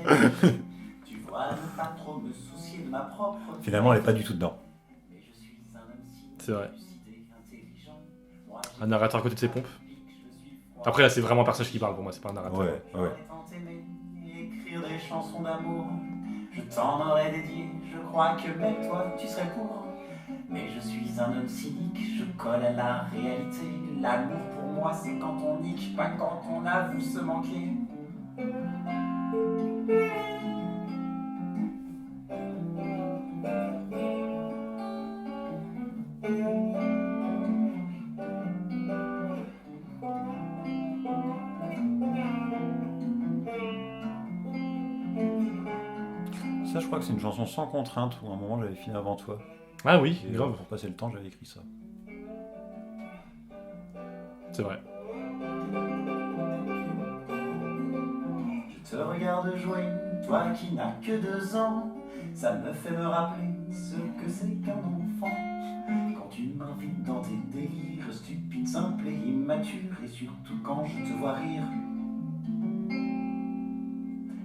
Finalement, elle est pas du tout dedans. C'est vrai. Un narrateur à côté de ses pompes. Après, là, c'est vraiment un personnage qui parle pour moi, c'est pas un narrateur. Ouais. Écrire des chansons d'amour, je t'en aurais dédié, je crois que même toi tu serais pour. Mais je suis un homme cynique, je colle à la réalité. L'amour pour moi c'est quand on nique, pas quand on avoue se manquer. Ça, je crois que c'est une chanson sans contrainte où à un moment j'avais fini avant toi. Ah oui, Et grave. pour passer le temps, j'avais écrit ça. C'est vrai. Je te regarde jouer, toi qui n'as que 2 ans. Ça me fait me rappeler ce que c'est qu'un enfant. Quand tu m'invites dans tes délires stupides, simples et immatures. Et surtout quand je te vois rire.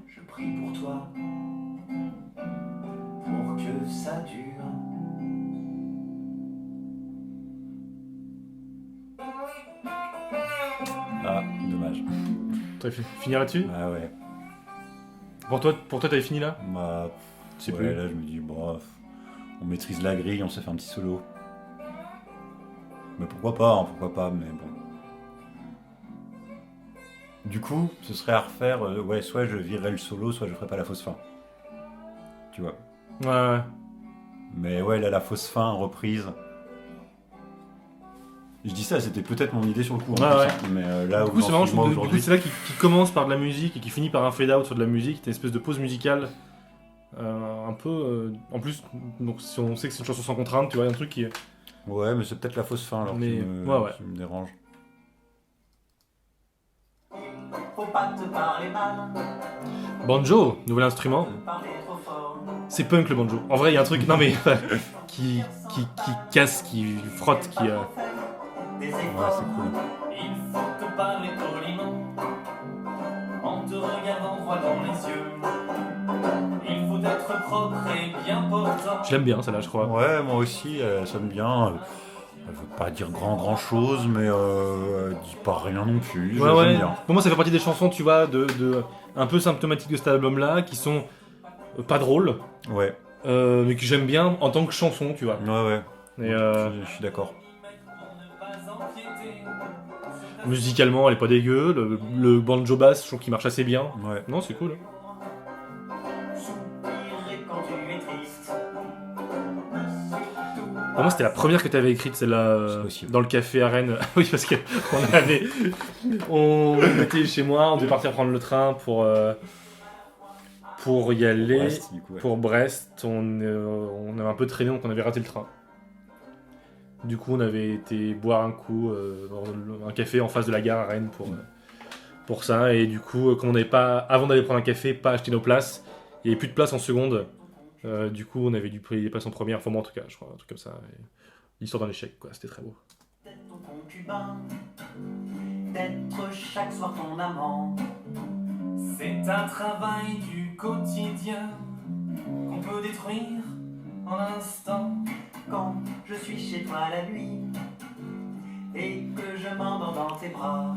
Je prie pour toi, pour que ça dure. Ah, dommage. T'avais finir là-dessus? Ah ouais. Pour toi, t'avais fini là? Bah, sais ouais, plus. là je me dis, bon, on maîtrise la grille, on s'est fait un petit solo. Mais pourquoi pas, mais bon. Du coup, ce serait à refaire, ouais, soit je virerais le solo, soit je ferais pas la fausse fin. Tu vois. Ouais. Mais ouais, là, la fausse fin, reprise. Je dis ça, c'était peut-être mon idée sur le coup. Ouais, ouais. Mais là, Du coup, c'est marrant, je moi trouve que aujourd'hui. c'est là qui commence par de la musique et qui finit par un fade-out sur de la musique. T'as une espèce de pause musicale. Un peu. En plus, donc, si on sait que c'est une chanson sans contrainte, tu vois, il y a un truc qui est. Ouais, mais c'est peut-être la fausse fin alors Mais, ouais. qui me dérange. Faut pas te parler mal, Banjo, nouvel instrument. te parler trop fort. C'est punk le banjo. En vrai, il y a un truc. Non mais. qui casse, qui frotte, qui. Des Ouais, efforts. c'est cool. Il faut te parler poliment, en te regardant droit dans les yeux. Il faut être propre et bien portant. Je l'aime bien, celle-là, je crois. Ouais, moi aussi, ça sonne bien. Elle veut pas dire grand chose, mais elle dit pas rien non plus. Ouais, J'aime ouais. bien. Pour moi, ça fait partie des chansons, tu vois, un peu symptomatiques de cet album-là, qui sont pas drôles, Ouais, mais que j'aime bien en tant que chanson, tu vois. ouais. Et Je suis d'accord. musicalement, elle est pas dégueu. Le banjo bass, je trouve qu'il marche assez bien. Ouais. Non, c'est cool. Soupirer quand tu es triste. Pour moi, c'était la première que t'avais écrite, celle-là, C'est possible. dans le café à Rennes. Oui, parce que on était chez moi, on devait partir prendre le train pour y aller. Brest, du coup, ouais. Pour Brest, on avait un peu traîné, donc on avait raté le train. Du coup, on avait été boire un coup dans un café en face de la gare à Rennes pour ça. Et du coup, comme on n'avait pas, avant d'aller prendre un café, pas acheté nos places, il n'y avait plus de place en seconde. Du coup, on avait dû payer les places en première, enfin moi en tout cas, je crois, un truc comme ça. Et l'histoire d'un échec, quoi, c'était très beau. D'être ton concubin, d'être chaque soir ton amant. C'est un travail du quotidien qu'on peut détruire en un instant. Quand je suis chez toi la nuit et que je m'endors dans tes bras,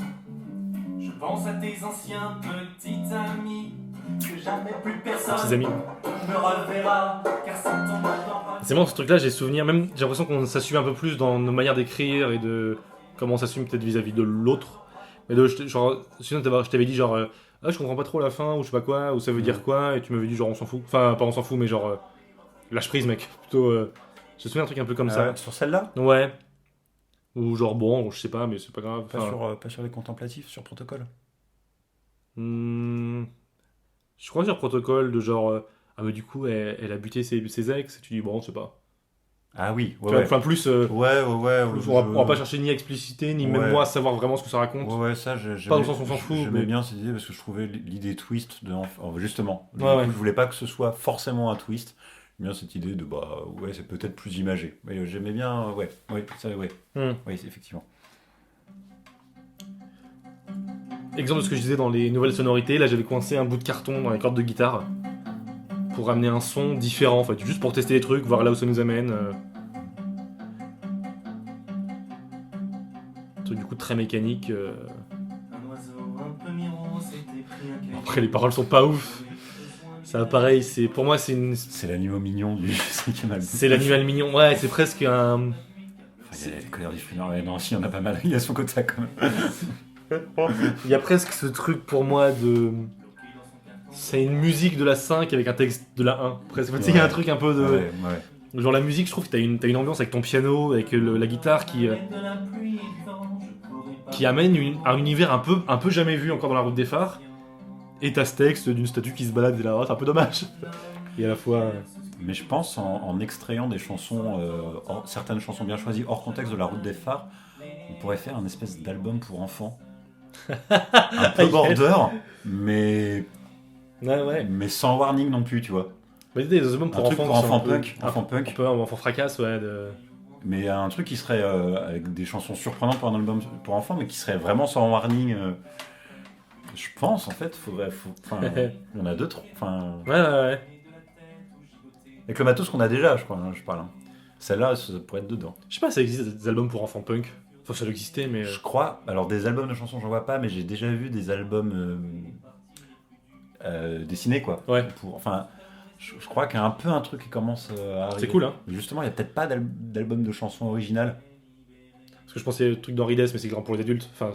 je pense à tes anciens petits amis que jamais plus personne Petits amis. ne reverra, car c'est ton temps. C'est bon, ce truc-là, j'ai souvenir, même j'ai l'impression qu'on s'assume un peu plus dans nos manières d'écrire et de comment on s'assume peut-être vis-à-vis de l'autre. Mais genre, sinon je t'avais dit genre, ah, je comprends pas trop la fin, ou je sais pas quoi, ou ça veut dire quoi, et tu m'avais dit genre on s'en fout. Enfin, pas on s'en fout, mais genre, lâche prise, mec. Plutôt, je me souviens un truc un peu comme ça. Sur celle-là Ouais. Ou genre, bon, je sais pas, mais c'est pas grave. pas sur les contemplatifs, sur protocole. Je crois sur protocole de genre, ah, mais du coup, elle a buté ses ex, et tu dis, bon, je sais pas. Ah oui, Tu vois, enfin, plus. Ouais. On va pas chercher ni à expliciter, ni même Ouais. moi à savoir vraiment ce que ça raconte. Ouais, ça, Pas dans le sens où on s'en fout, J'aimais mais- bien cette idée parce que je trouvais l'idée twist justement. Du Ouais, coup, ouais. je voulais pas que ce soit forcément un twist. J'aime bien cette idée de bah ouais, c'est peut-être plus imagé. Mais j'aimais bien, ouais, ça, ouais, Hmm. oui, effectivement. Exemple de ce que je disais dans les nouvelles sonorités, là j'avais coincé un bout de carton dans les cordes de guitare pour amener un son différent en fait, juste pour tester les trucs, voir là où ça nous amène. Un truc du coup très mécanique. Un oiseau un peu miro s'était pris un cake. Après les paroles sont pas ouf. Ça pareil, pour moi C'est l'animal mignon du 5e album. c'est l'animal mignon. Ouais, c'est presque un. Enfin, il y a la colère du fumeur. Ouais, non, si, il y en a pas mal. Il y a son côté quand même. Il y a presque ce truc pour moi de. C'est une musique de la 5 avec un texte de la 1. Presque. Tu sais, il y a un truc un peu de. Ouais. Genre la musique, je trouve que t'as une ambiance avec ton piano, avec la guitare qui amène un univers un peu jamais vu encore dans la route des phares. Et t'as ce texte d'une statue qui se balade et là, c'est un peu dommage. Et à la fois. Mais je pense en extrayant des chansons, certaines chansons bien choisies hors contexte de la route des phares, on pourrait faire un espèce d'album pour enfants. Un peu border, mais Ouais. mais sans warning non plus, tu vois. Bah, des albums pour Un truc enfants. pour qui sont enfants un peu- punk, un enfants punk. peu enfant fracasse, ouais. Mais un truc qui serait avec des chansons surprenantes pour un album pour enfants, mais qui serait vraiment sans warning. Je pense en fait, enfin, il y en a d'autres. Enfin, Ouais. avec le matos qu'on a déjà, je crois, hein, je parle. Hein. Celle-là, ça pourrait être dedans. Je sais pas, ça existe des albums pour enfants punk. Enfin, ça doit exister, mais. Je crois. Alors des albums de chansons, j'en vois pas, mais j'ai déjà vu des albums dessinés, quoi. Ouais. Enfin, je crois qu'il y a un peu un truc qui commence à arriver. C'est cool, hein. Mais justement, il y a peut-être pas d'album de chansons originales. Parce que je pensais au truc d'Henri Dess, mais c'est grand pour les adultes. Enfin,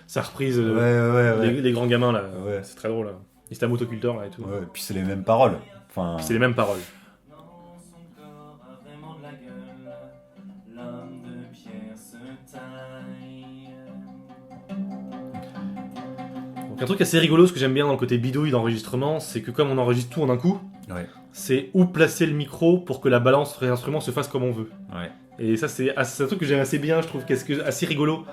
sa reprise, Ouais. les grands gamins, là. Ouais. C'est très drôle, là. Il c'était un motoculteur, là, et tout. Ouais, et puis c'est les mêmes paroles. Enfin, Puis c'est les mêmes paroles. Non, son corps a vraiment de la gueule. L'homme de pierre se taille. Donc un truc assez rigolo, ce que j'aime bien dans le côté bidouille d'enregistrement, c'est que comme on enregistre tout en un coup, Ouais. c'est où placer le micro pour que la balance entre les instruments se fasse comme on veut. Ouais. Et ça, c'est un truc que j'aime assez bien, je trouve, assez rigolo.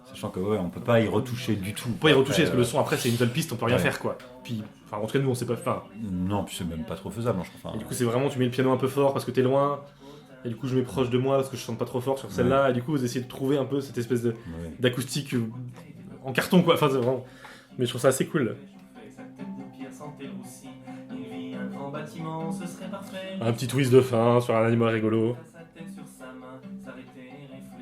Sachant que ouais, on peut pas y retoucher du tout. On peut pas y retoucher, parce que le son, après, c'est une seule piste, on peut rien Ouais. faire, quoi. Puis, enfin, en tout cas, nous, on sait pas faire. Non, puis c'est même pas trop faisable, je crois. Et du coup, c'est vraiment, tu mets le piano un peu fort parce que t'es loin, et du coup, je mets proche de moi parce que je chante pas trop fort sur celle-là, et du coup, vous essayez de trouver un peu cette espèce Ouais. d'acoustique en carton, quoi. Enfin, c'est vraiment. Mais je trouve ça assez cool. Fait sa tête de pierre sentait roussi. Il vit un grand bâtiment, ce serait parfait. Un petit twist de fin sur un animal rigolo. Sa tête sur sa main, s'arrêter et réfléchir.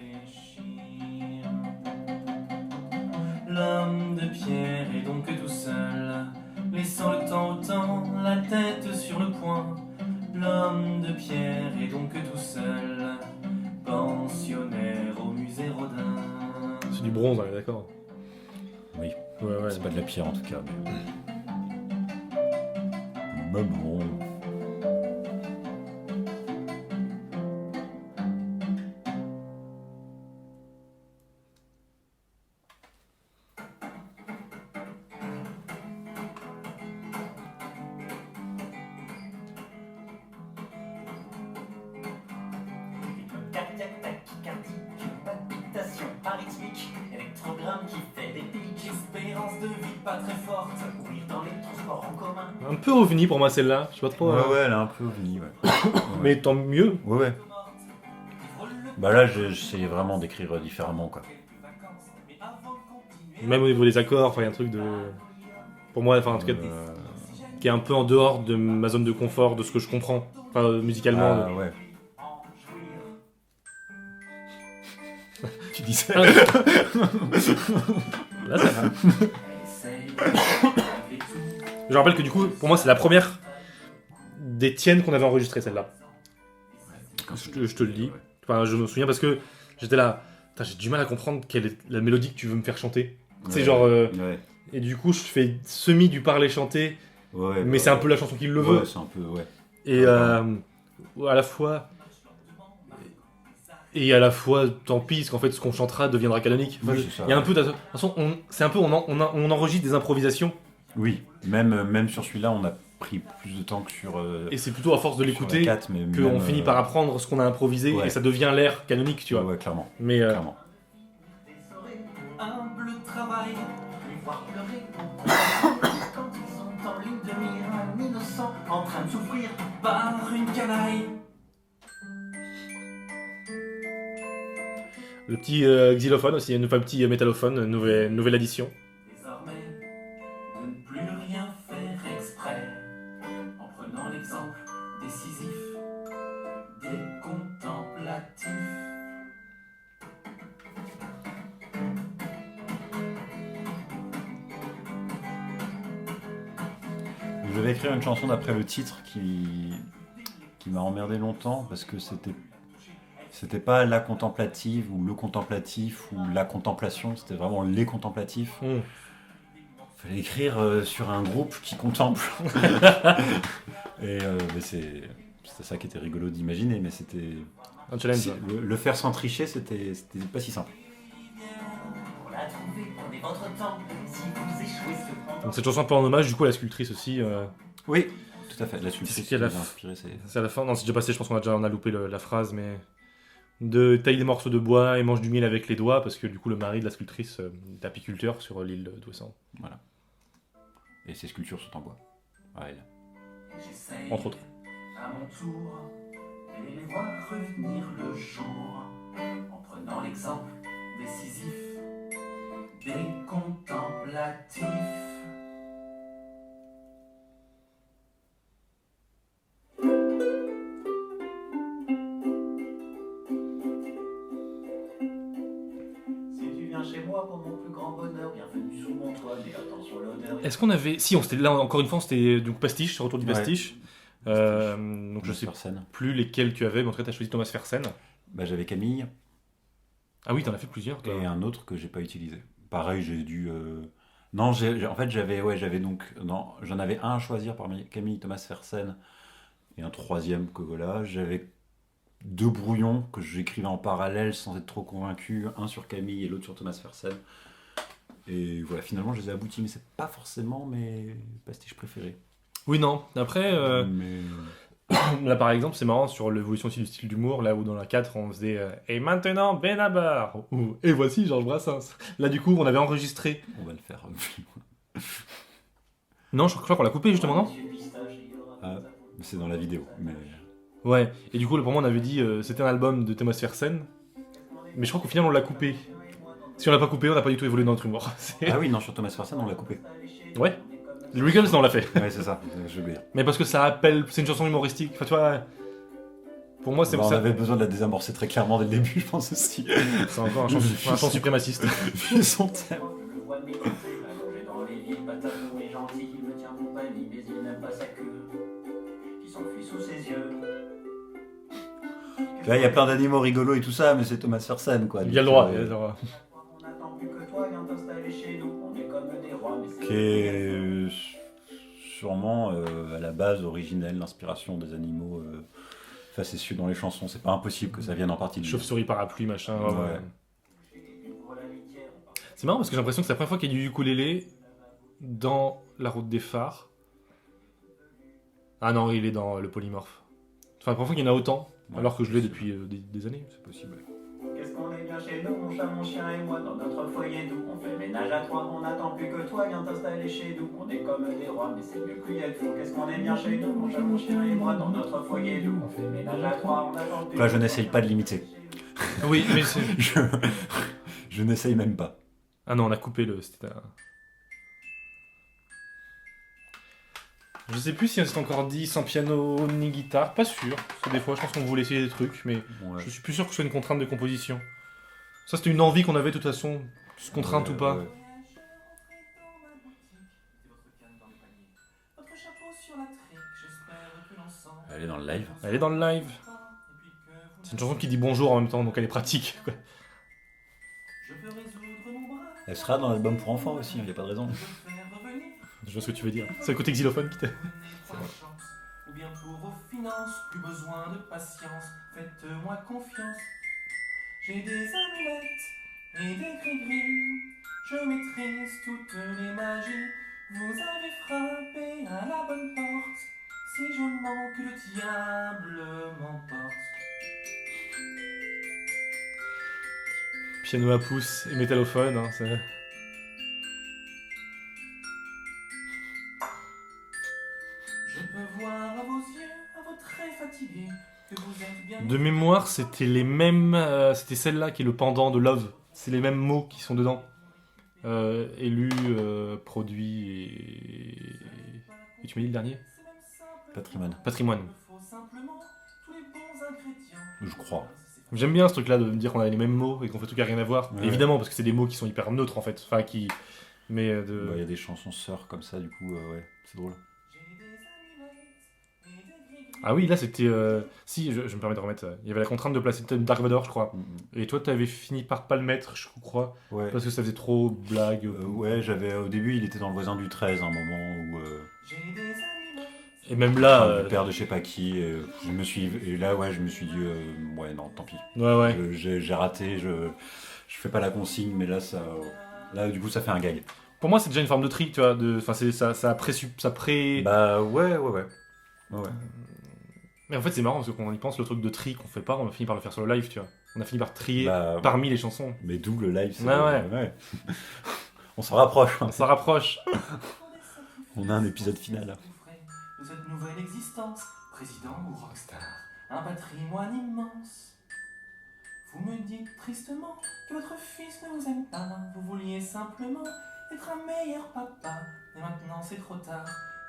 L'homme de pierre est donc tout seul, laissant le temps au temps, la tête sur le poing. L'homme de pierre est donc tout seul, pensionnaire au musée Rodin. C'est du bronze, on est d'accord. Oui, Ouais. c'est pas de la pierre en tout cas. Mais bon. Rythme cardiaque, tachycardie, palpitation arythmique, électrogramme qui fait des pics, espérance de vie pas très forte, courir dans les transports en commun. Un peu ovni pour moi celle-là, je sais pas trop. Ouais, elle est un peu ovni, ouais. Mais tant mieux. Ouais. Bah là, j'essaie vraiment d'écrire différemment, quoi. Même au niveau des accords, enfin, il y a un truc de. Pour moi, enfin, en tout cas, qui est un peu en dehors de ma zone de confort, de ce que je comprends. Enfin, musicalement. Ah, ouais. Tu dis ça. Là, ça va. Je rappelle que du coup, pour moi, c'est la première des tiennes qu'on avait enregistrées, celle-là. Je te le dis. Enfin, je me souviens parce que j'étais là. Putain, j'ai du mal à comprendre quelle est la mélodie que tu veux me faire chanter. C'est genre. Ouais. Et du coup, je fais semi du parler chanté, Ouais, mais c'est un peu la chanson qui le veut. Ouais, c'est un peu, ouais. Et à la fois. Et à la fois, tant pis, parce qu'en fait, ce qu'on chantera deviendra canonique. Enfin, Oui, c'est ça, il y a un ouais. peu. De toute façon, c'est un peu. On enregistre des improvisations. Oui, même sur celui-là, on a pris plus de temps que sur. Et c'est plutôt à force de sur l'écouter la 4, mais qu'on même, finit par apprendre ce qu'on a improvisé ouais. et ça devient l'air canonique, tu vois. Ouais, clairement. Mais Clairement. Humble travail, les voir pleurer quand ils sont en ligne de mire, un innocent en train de souffrir par une canaille. le petit xylophone aussi, enfin, le petit métallophone, nouvelle addition. Désormais, de ne plus rien faire exprès, en prenant l'exemple décisif des contemplatifs. Je vais écrire une chanson d'après le titre qui m'a emmerdé longtemps parce que c'était pas la contemplative ou le contemplatif ou la contemplation, c'était vraiment les contemplatifs. Fallait écrire sur un groupe qui contemple. Et mais c'était ça qui était rigolo d'imaginer, mais c'était Un challenge. le faire sans tricher, c'était pas si simple. Pour la trouver, prenez votre temps, si vous échouez cependant. Donc cette chanson un peu en hommage du coup à la sculptrice aussi. Oui, tout à fait. La C'est sculptrice ce qui a qui la nous a inspiré, c'est... C'est à la fin. Non, c'est déjà passé. Je pense qu'on a loupé la phrase, mais de tailler des morceaux de bois et mange du miel avec les doigts parce que du coup le mari de la sculptrice est apiculteur sur l'île d'Ouessant. Voilà. Et ces sculptures sont en bois. Ouais, elle. J'essaye, Entre autres. à mon tour, et les voir revenir le jour, en prenant l'exemple décisif des contemplatifs. Si tu viens chez moi pour mon plus grand bonheur, bienvenue sous mon toit, mais attention l'odeur. Est-ce qu'on avait. Si, on s'était là encore une fois, c'était donc pastiche, sur Retour du Ouais. pastiche. Donc je sais sur scène. plus lesquels tu avais, mais en tout cas, tu as choisi Thomas Fersen. Bah, j'avais Camille Ah oui, t'en as fait plusieurs, toi. et un autre que j'ai pas utilisé. Pareil, j'ai dû. Non, en fait, j'avais donc. Non, j'en avais un à choisir parmi Camille, Thomas Fersen et un troisième que voilà. J'avais 2 brouillons que j'écrivais en parallèle sans être trop convaincu. Un sur Camille et l'autre sur Thomas Fersen. Et voilà, finalement, je les ai aboutis, mais c'est pas forcément mes pastiches préférés. Oui, non. Après, Mais. là par exemple, c'est marrant sur l'évolution aussi du style d'humour, là où dans la 4, on faisait Et maintenant, Benabar ou Et voici Georges Brassens. Là, du coup, on avait enregistré. On va le faire. Non, je crois qu'on l'a coupé justement, non? Ah, c'est dans la vidéo. Mais... Ouais, et du coup, pour moi, on avait dit c'était un album de Thomas Fersen, mais je crois qu'au final, on l'a coupé. Si on l'a pas coupé, on n'a pas du tout évolué dans notre humour. C'est- Ah oui, non, sur Thomas Fersen, on l'a coupé. Ouais. Le Riggles, non, on l'a fait. Ouais, c'est ça, je veux dire. Mais parce que ça appelle. C'est une chanson humoristique. Enfin, tu vois. Pour moi, c'est Bah, on ça. avait besoin de la désamorcer très clairement dès le début, je pense aussi. C'est encore un chant suprémaciste. Vu son thème. Je le vois écouté, allongé dans les vieilles patates, et gentil, il me tient compagnie, mais il n'aime pas sa queue, qui s'enfuit sous ses yeux. Là, il y a plein d'animaux rigolos et tout ça, mais c'est Thomas Fersen, quoi. Il y a le droit. Il y a le droit. On n'attend plus que toi, viens t'installer chez nous, on est comme des rois, mais c'est... Qui est sûrement à la base originelle, l'inspiration des animaux facétieux dans les chansons. C'est pas impossible que ça vienne en partie de lui. Chauve-souris, parapluie, machin. Ouais. Ouais. C'est marrant parce que j'ai l'impression que c'est la première fois qu'il y a du ukulélé dans La Route des Phares. Ah non, il est dans le polymorphe. Enfin, la première fois qu'il y en a autant, Ouais, alors que je l'ai c'est depuis des années. C'est possible. Qu'est-ce qu'on est bien chez nous, mon chat, mon chien et moi, dans notre foyer doux. On fait ménage à trois, on n'attend plus que toi, viens t'installer chez nous. On est comme des rois, mais c'est mieux qu'il y a de fou. Qu'est-ce qu'on est bien chez nous, mon chat, mon chien et moi, dans notre foyer doux. On fait ménage à trois, on n'attend plus. Là, je n'essaye pas de l'imiter. Oui, mais c'est... Je n'essaye même pas. Ah non, on a coupé le... C'était un... Je sais plus si c'est encore dit sans piano ni guitare, pas sûr. Parce que des fois, je pense qu'on voulait essayer des trucs, mais Ouais. je suis plus sûr que ce soit une contrainte de composition. Ça, c'était une envie qu'on avait de toute façon, contrainte ou pas. Ouais. Elle est dans le live. Elle est dans le live. C'est une chanson qui dit bonjour en même temps, donc elle est pratique, quoi. Elle sera dans l'album pour enfants aussi, il n'y a pas de raison. Je vois ce que tu veux dire. C'est le côté xylophone qui t'a... Ou bien pour vos finances, plus besoin de patience, faites-moi confiance. J'ai des amulettes et des gris-gris, je maîtrise toutes les magies. Vous avez frappé à la bonne porte, si je manque le diable m'emporte. Piano à pouce et métallophone, hein, c'est... Je peux voir à vos yeux, à vos traits fatigués, que vous êtes bien... De mémoire, c'était les mêmes... c'était celle-là qui est le pendant de Love. C'est les mêmes mots qui sont dedans. Élu, produit et... tu m'as dit le dernier ? Patrimoine, Patrimoine. je crois. J'aime bien ce truc-là de me dire qu'on a les mêmes mots et qu'on fait tout qui a rien à voir. Ouais. Évidemment, parce que c'est des mots qui sont hyper neutres en fait. Enfin, qui... Mais Il y a des chansons sœurs comme ça, du coup, ouais, c'est drôle. Ah oui, là c'était... Si, je me permets de remettre... Il y avait la contrainte de placer Dark Vador, je crois. Et toi, t'avais fini par pas le mettre, je crois. Ouais. Parce que ça faisait trop blague. Ouais, j'avais au début, il était dans le voisin du 13, un moment où Et même là... le père de je sais pas qui, je me suis et là ouais, je me suis dit ouais non, tant pis. Ouais. J'ai raté, je fais pas la consigne, mais là ça du coup ça fait un gag. Pour moi, c'est déjà une forme de tri, tu vois. Enfin, c'est ça pré... Bah ouais. Mais en fait, c'est marrant parce que quand on y pense, le truc de tri qu'on fait pas, on a fini par le faire sur le live, tu vois. On a fini par trier Bah, parmi les chansons. mais d'où le live. Ouais. On s'en rapproche. On s'en rapproche. On a un épisode final. De cette nouvelle existence, président ou rockstar, un patrimoine immense. Vous me dites tristement que votre fils ne vous aime pas. Vous vouliez simplement être un meilleur papa. Mais maintenant c'est trop tard,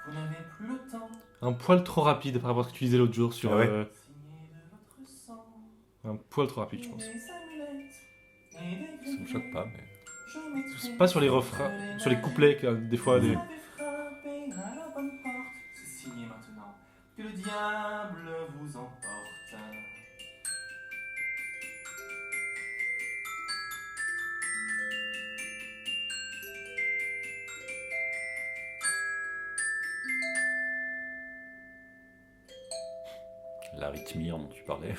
vous n'avez plus le temps. Un poil trop rapide par rapport à ce que tu disais l'autre jour sur... Ah ouais. Signé de votre sang. un poil trop rapide, je pense. Des amulettes et des Ça me choque pas, mais Je maîtrise C'est pas sur les refrains, sur les couplets, que, des fois... Vous Des... avez frappé à la bonne porte. C'est signé maintenant que le diable vous emporte. l'arythmie dont tu parlais.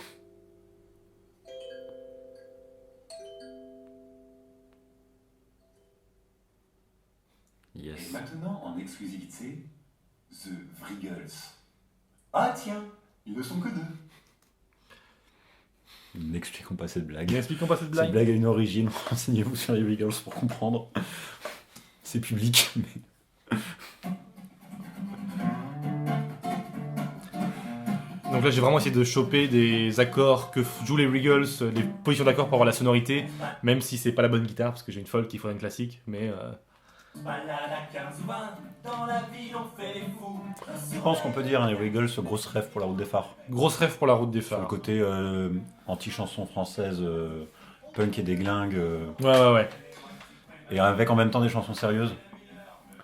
Yes. Et maintenant, en exclusivité, The Vriggles. Ah tiens, ils ne sont que deux. N'expliquons pas cette blague. Expliquons pas cette Cette blague. blague a une origine. Renseignez-vous sur les Wiggles pour comprendre. C'est public, mais... Donc là, j'ai vraiment essayé de choper des accords que jouent les Wiggles, les positions d'accords pour avoir la sonorité, même si c'est pas la bonne guitare, parce que j'ai une folk qui faudrait une classique, mais... Balade à 15 ou 20, dans la ville on fait les fous. Je pense qu'on peut dire, les Wiggles, grosse rêve pour la route des phares. Grosse rêve pour la route des Sur le phares. côté anti-chanson française, punk et déglingue. Ouais. Et avec en même temps des chansons sérieuses.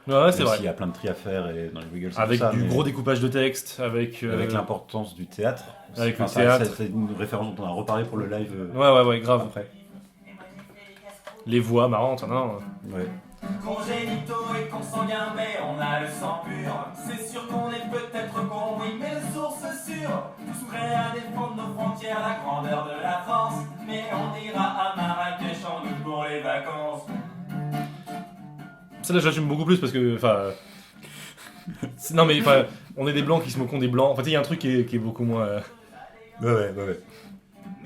Ouais, c'est Même vrai. s'il y a plein de tri à faire et dans les Wiggles, c'est Avec tout ça, du mais gros découpage de texte, avec. avec l'importance du théâtre. Avec le ça, théâtre. C'est une référence dont on a reparlé pour le live Ouais, grave. après. Les voix marrantes, non. Ouais. Congénitaux et consanguins, mais on a le sang pur. C'est sûr qu'on est peut-être con, oui, mais source sûre. Tous prêts à défendre nos frontières, la grandeur de la France. Mais on ira à Marrakech en août pour les vacances. Ça là j'assume beaucoup plus parce que. Enfin. Non mais enfin, on est des blancs qui se moquent des blancs. Enfin, il y a un truc qui est beaucoup moins. Ouais.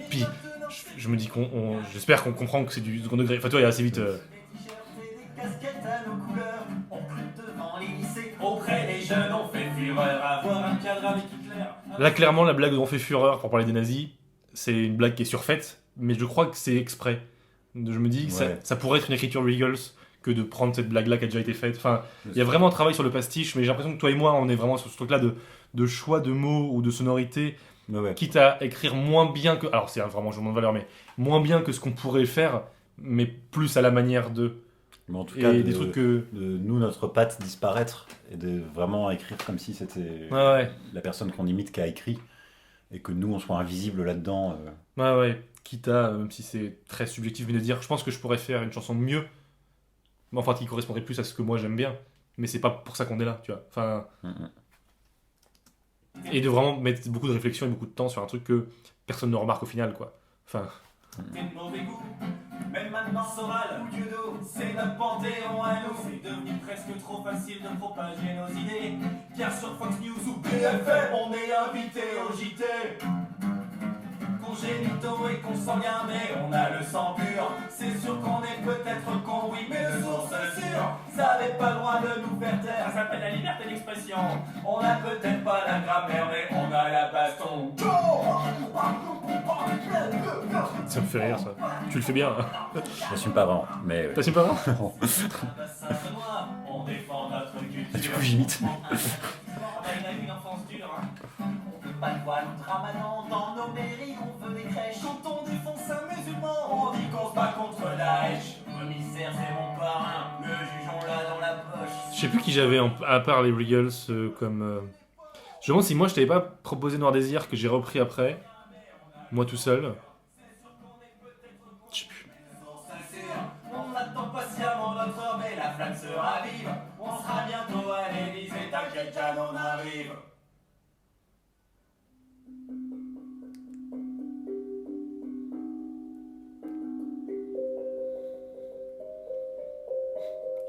Puis, je me dis j'espère qu'on comprend que c'est du second degré. Enfin, toi, il y a assez vite. Des casquettes à nos couleurs, on recrute devant les lycées. Auprès des jeunes, on fait fureur. Avoir un cadre avec Hitler. Là, clairement, la blague dont on fait fureur pour parler des nazis, c'est une blague qui est surfaite, mais je crois que c'est exprès. Je me dis que ça pourrait être une écriture Regals que de prendre cette blague-là qui a déjà été faite. Enfin, il y a vraiment un travail sur le pastiche, mais j'ai l'impression que toi et moi, on est vraiment sur ce truc-là de choix de mots ou de sonorités, quitte à écrire moins bien que. Alors, c'est vraiment un jugement de valeur, mais moins bien que ce qu'on pourrait faire, mais plus à la manière de. Mais en tout cas, des trucs que. de nous, notre patte disparaître et de vraiment écrire comme si c'était Ouais. la personne qu'on imite qui a écrit et que nous, on soit invisible là-dedans. Ouais. Quitte à, même si c'est très subjectif, mais de dire, je pense que je pourrais faire une chanson mieux, mais enfin qui correspondrait plus à ce que moi j'aime bien. Mais c'est pas pour ça qu'on est là, tu vois. Enfin. Et de vraiment mettre beaucoup de réflexion et beaucoup de temps sur un truc que personne ne remarque au final, quoi. Enfin. T'es de mauvais goût, même maintenant Soral ou Dieudo, c'est notre panthéon à nous. C'est devenu presque trop facile de propager nos idées, car sur Fox News ou BFM, on est invité au JT. Congénitaux et consanguins, mais on a le sang pur. C'est sûr qu'on est peut-être con, oui, mais de source sûre. Ça n'avait pas le droit de nous faire taire. Ça s'appelle la liberté d'expression. On n'a peut-être pas la grammaire, mais on a la baston. Ça me fait rire, ça. Tu le fais bien. Je n'assume pas vraiment, mais... T'assumes pas vraiment? On défend notre culture. Du coup, j'imite. Il a eu une enfance dure, hein. On veut pas de voile ou de ramadan dans nos mairies, on veut des crèches. Quand on défonce un musulman, on dit qu'on se bat contre Daesh. Commissaire, c'est mon parrain, le jugeons-la dans la poche. Je sais plus qui j'avais, à part les Regals, comme... Je me demande si moi je t'avais pas proposé Noir Désir, que j'ai repris après, moi tout seul. Je sais plus. On attend patiemment notre heure, mais la flamme se ravive. On sera bientôt à l'Élysée, t'inquiète, Jeanne, on arrive.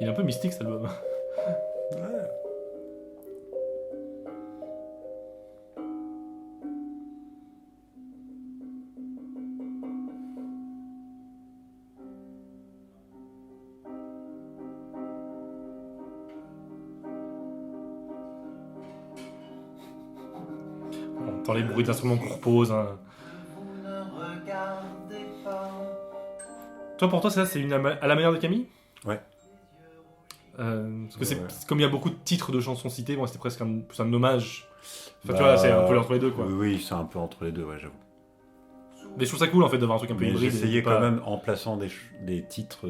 Il est un peu mystique cet album. On entend les bruits d'instruments qu'on repose. Hein. Vous ne regardez pas. Toi, pour toi, ça, c'est une à la manière de Camille? Ouais. Parce que Ouais. comme il y a beaucoup de titres de chansons citées, moi c'était presque plus un hommage. Enfin, tu vois, c'est un peu entre les deux, quoi. Oui, c'est un peu entre les deux, ouais, j'avoue. Mais je trouve ça cool, en fait, d'avoir un truc un peu Mais hybride. j'essayais et pas- quand même, en plaçant des titres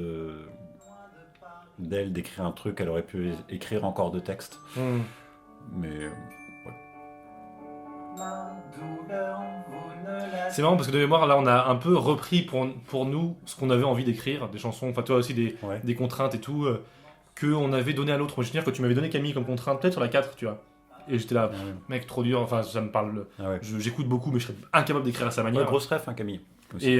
d'elle, d'écrire un truc, elle aurait pu écrire encore de textes. Mais Ma douleur, vous ne la... C'est marrant parce que de mémoire, là, on a un peu repris pour nous ce qu'on avait envie d'écrire, des chansons, enfin, toi aussi, des contraintes et tout, qu'on avait donné à l'autre. Moi, je veux dire que tu m'avais donné Camille comme contrainte, peut-être sur la 4, tu vois. Et j'étais là, mec, trop dur, enfin, ça me parle. J'écoute beaucoup, mais je serais incapable d'écrire à sa manière. grosse ref, hein, Camille. Aussi.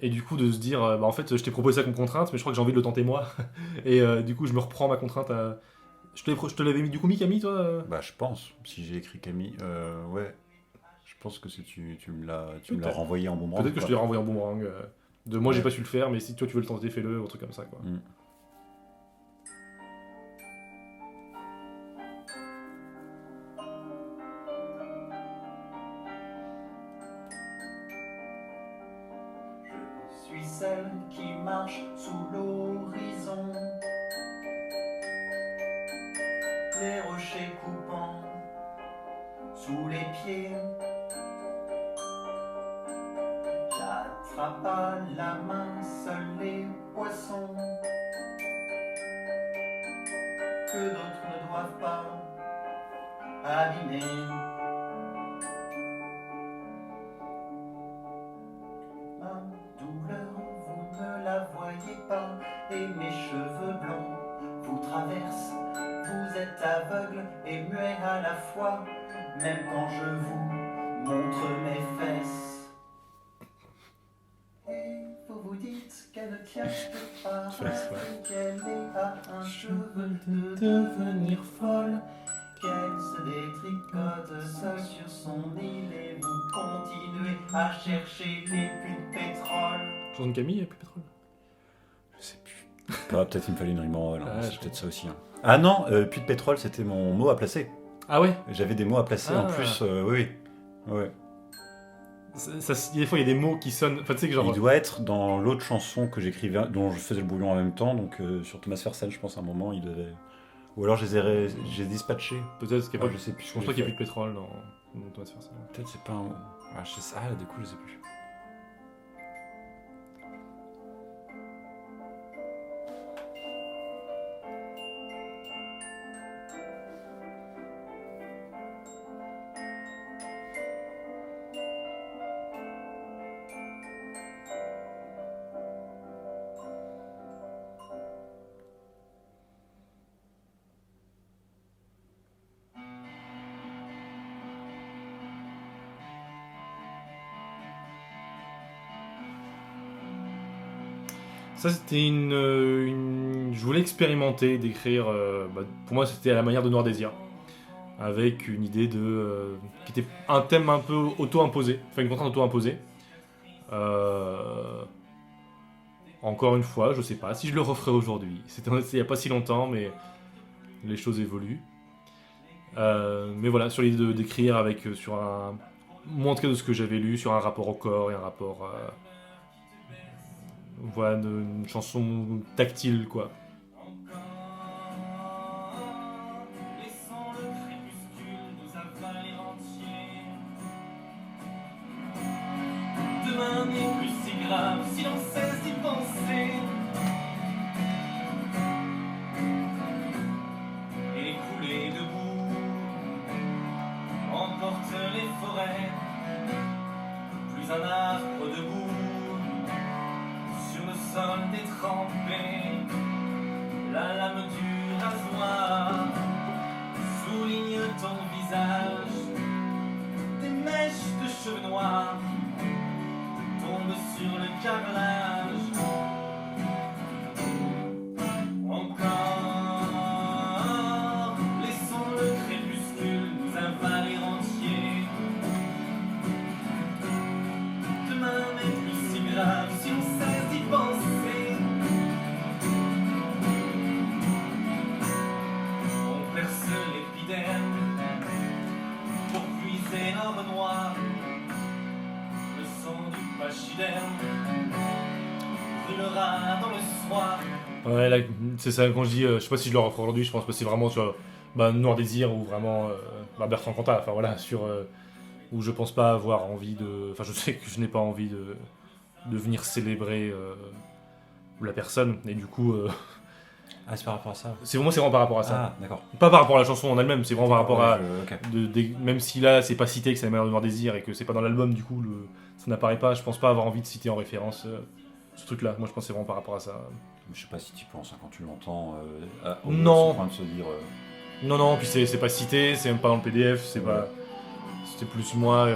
Et du coup, de se dire, en fait, je t'ai proposé ça comme contrainte, mais je crois que j'ai envie de le tenter moi. Et du coup, je me reprends ma contrainte à. Je te l'avais mis du coup, mis Camille, toi Bah, je pense. Si j'ai écrit Camille, ouais. Je pense que tu me l'as renvoyé en boomerang. Peut-être que je te l'ai renvoyé en boomerang. De moi, j'ai pas su le faire, mais si toi tu veux le tenter, fais-le, ou un truc comme ça, quoi. Je suis celle qui marche sous l'horizon. Les rochers coupants sous les pieds. frappe à la main, seuls les poissons que d'autres ne doivent pas abîmer. Ma douleur, vous ne la voyez pas, et mes cheveux blancs vous traversent. Vous êtes aveugle et muet à la fois, même quand je vous montre mes fesses. Et vous vous dites qu'elle ne tient que pas, qu'elle est à un cheveu de devenir folle, qu'elle se détricote seule sur son île et vous continuez à chercher les puits de pétrole. Chanson de Camille, il n'y a plus de pétrole. Je sais plus. Peut-être il me fallait une rime en rôle, Ah, c'est peut-être ça aussi. Hein. Ah non, puits de pétrole, c'était mon mot à placer. Ah ouais. J'avais des mots à placer en plus, oui. Ouais. Des fois, il y a des mots qui sonnent. Enfin, tu sais que genre. Il doit être dans l'autre chanson que j'écrivais, dont je faisais le bouillon en même temps, donc sur Thomas Fersen, je pense à un moment, il devait. Ou alors j'ai dispatché. Peut-être qu'il n'y a pas. Je sais plus. Je pense pas qu'il n'y a plus de pétrole dans Thomas Fersen. Peut-être c'est pas un. Ah, du coup, je sais plus. Ça, c'était je voulais expérimenter, d'écrire. Pour moi, c'était à la manière de Noir Désir. Avec une idée qui était un thème un peu auto-imposé. Enfin, une contrainte auto-imposée. Encore une fois, je sais pas si je le referai aujourd'hui. C'était il n'y a pas si longtemps, mais les choses évoluent. Mais voilà, sur l'idée d'écrire sur un. Moi, en tout cas, de ce que j'avais lu, sur un rapport au corps et un rapport. Voilà, une chanson tactile, quoi. Laissons le crépuscule nous avaler entier. Demain n'est plus si grave si l'on cesse d'y penser. Et les coulées de boue emportent les forêts. Plus un arbre debout sur le sol détrempé. La lame du rasoir souligne ton visage. Des mèches de cheveux noirs tombent sur le carrelage. Encore, laissons le crépuscule nous avaler entier. Demain n'est plus si grave si on cesse d'y penser. On perce l'épiderme pour puiser l'or noir. Le sang du pachyderme brûlera dans le soir. Ouais, là, c'est ça, quand je dis, je sais pas si je le referai aujourd'hui, je pense que c'est vraiment sur Noir Désir ou vraiment Bertrand Cantat, enfin voilà, où je pense pas avoir envie de. Enfin, je sais que je n'ai pas envie de venir célébrer la personne, et du coup. Ah, c'est par rapport à ça. C'est vraiment par rapport à ça. Ah, d'accord. Pas par rapport à la chanson en elle-même, c'est vraiment par rapport à. Ok. Même si là, c'est pas cité, que c'est la manière de Noir Désir et que c'est pas dans l'album, du coup, ça n'apparaît pas, je pense pas avoir envie de citer en référence ce truc-là. Moi, je pense que c'est vraiment par rapport à ça. Je sais pas si tu penses, hein, quand tu l'entends, Non. au point de se dire. Non, puis c'est pas cité, c'est même pas dans le PDF, c'est pas. C'était plus moi.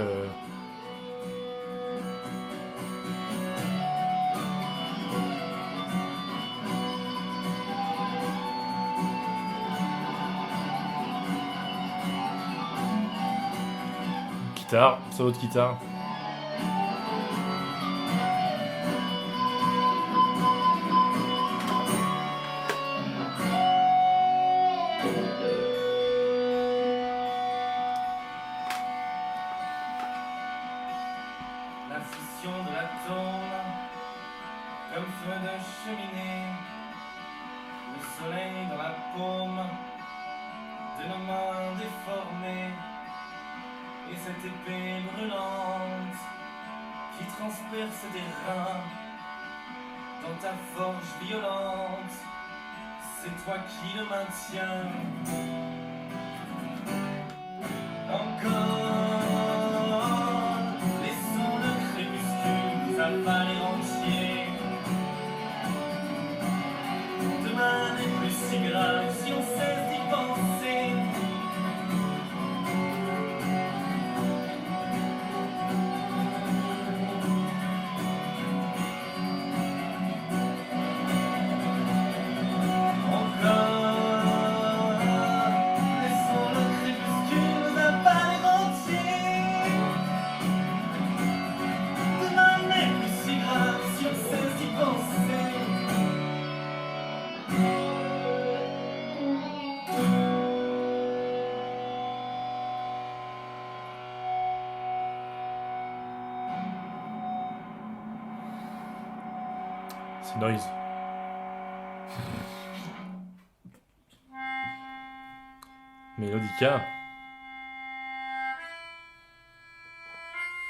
Guitare, solo de guitare. La fission de l'atome, comme feu de cheminée, le soleil dans la paume de nos mains déformées, et cette épée brûlante qui transperce des reins dans ta forge violente. C'est toi qui le maintiens. Encore, laissons le crépuscule nous avaler entier. Demain n'est plus si grave si on cesse d'y penser. C'est Noise. Mélodica.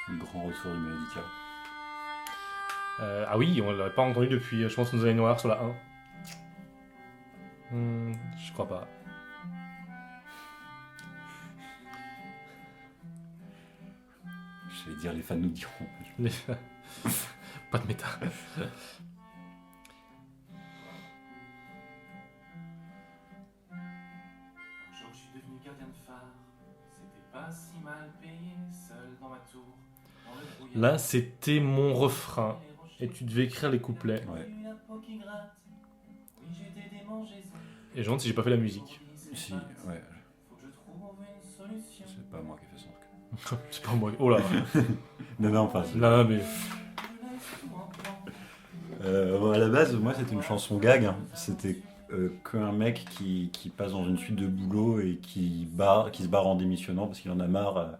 Le grand retour du Mélodica. Ah oui, on l'avait pas entendu depuis, je pense, nos années noires sur la 1. Je crois pas. Je vais dire, les fans nous diront. Pas de méta. Un jour je suis devenu gardien de phare. C'était pas si mal payé, seul dans ma tour. Dans le brouillard. Là, c'était mon refrain. Et tu devais écrire les couplets. Ouais. La peau qui gratte. Oui, j'ai des démangeaisons. Et je me demande si j'ai pas fait la musique. Si, ouais. Faut que je trouve une solution. C'est pas moi qui ai fait ça en tout cas. C'est pas moi. Oh là. Non, enfin. Là, mais. À la base, moi, c'était une chanson gag. Hein. C'était qu'un mec qui passe dans une suite de boulot et qui se barre en démissionnant parce qu'il en a marre.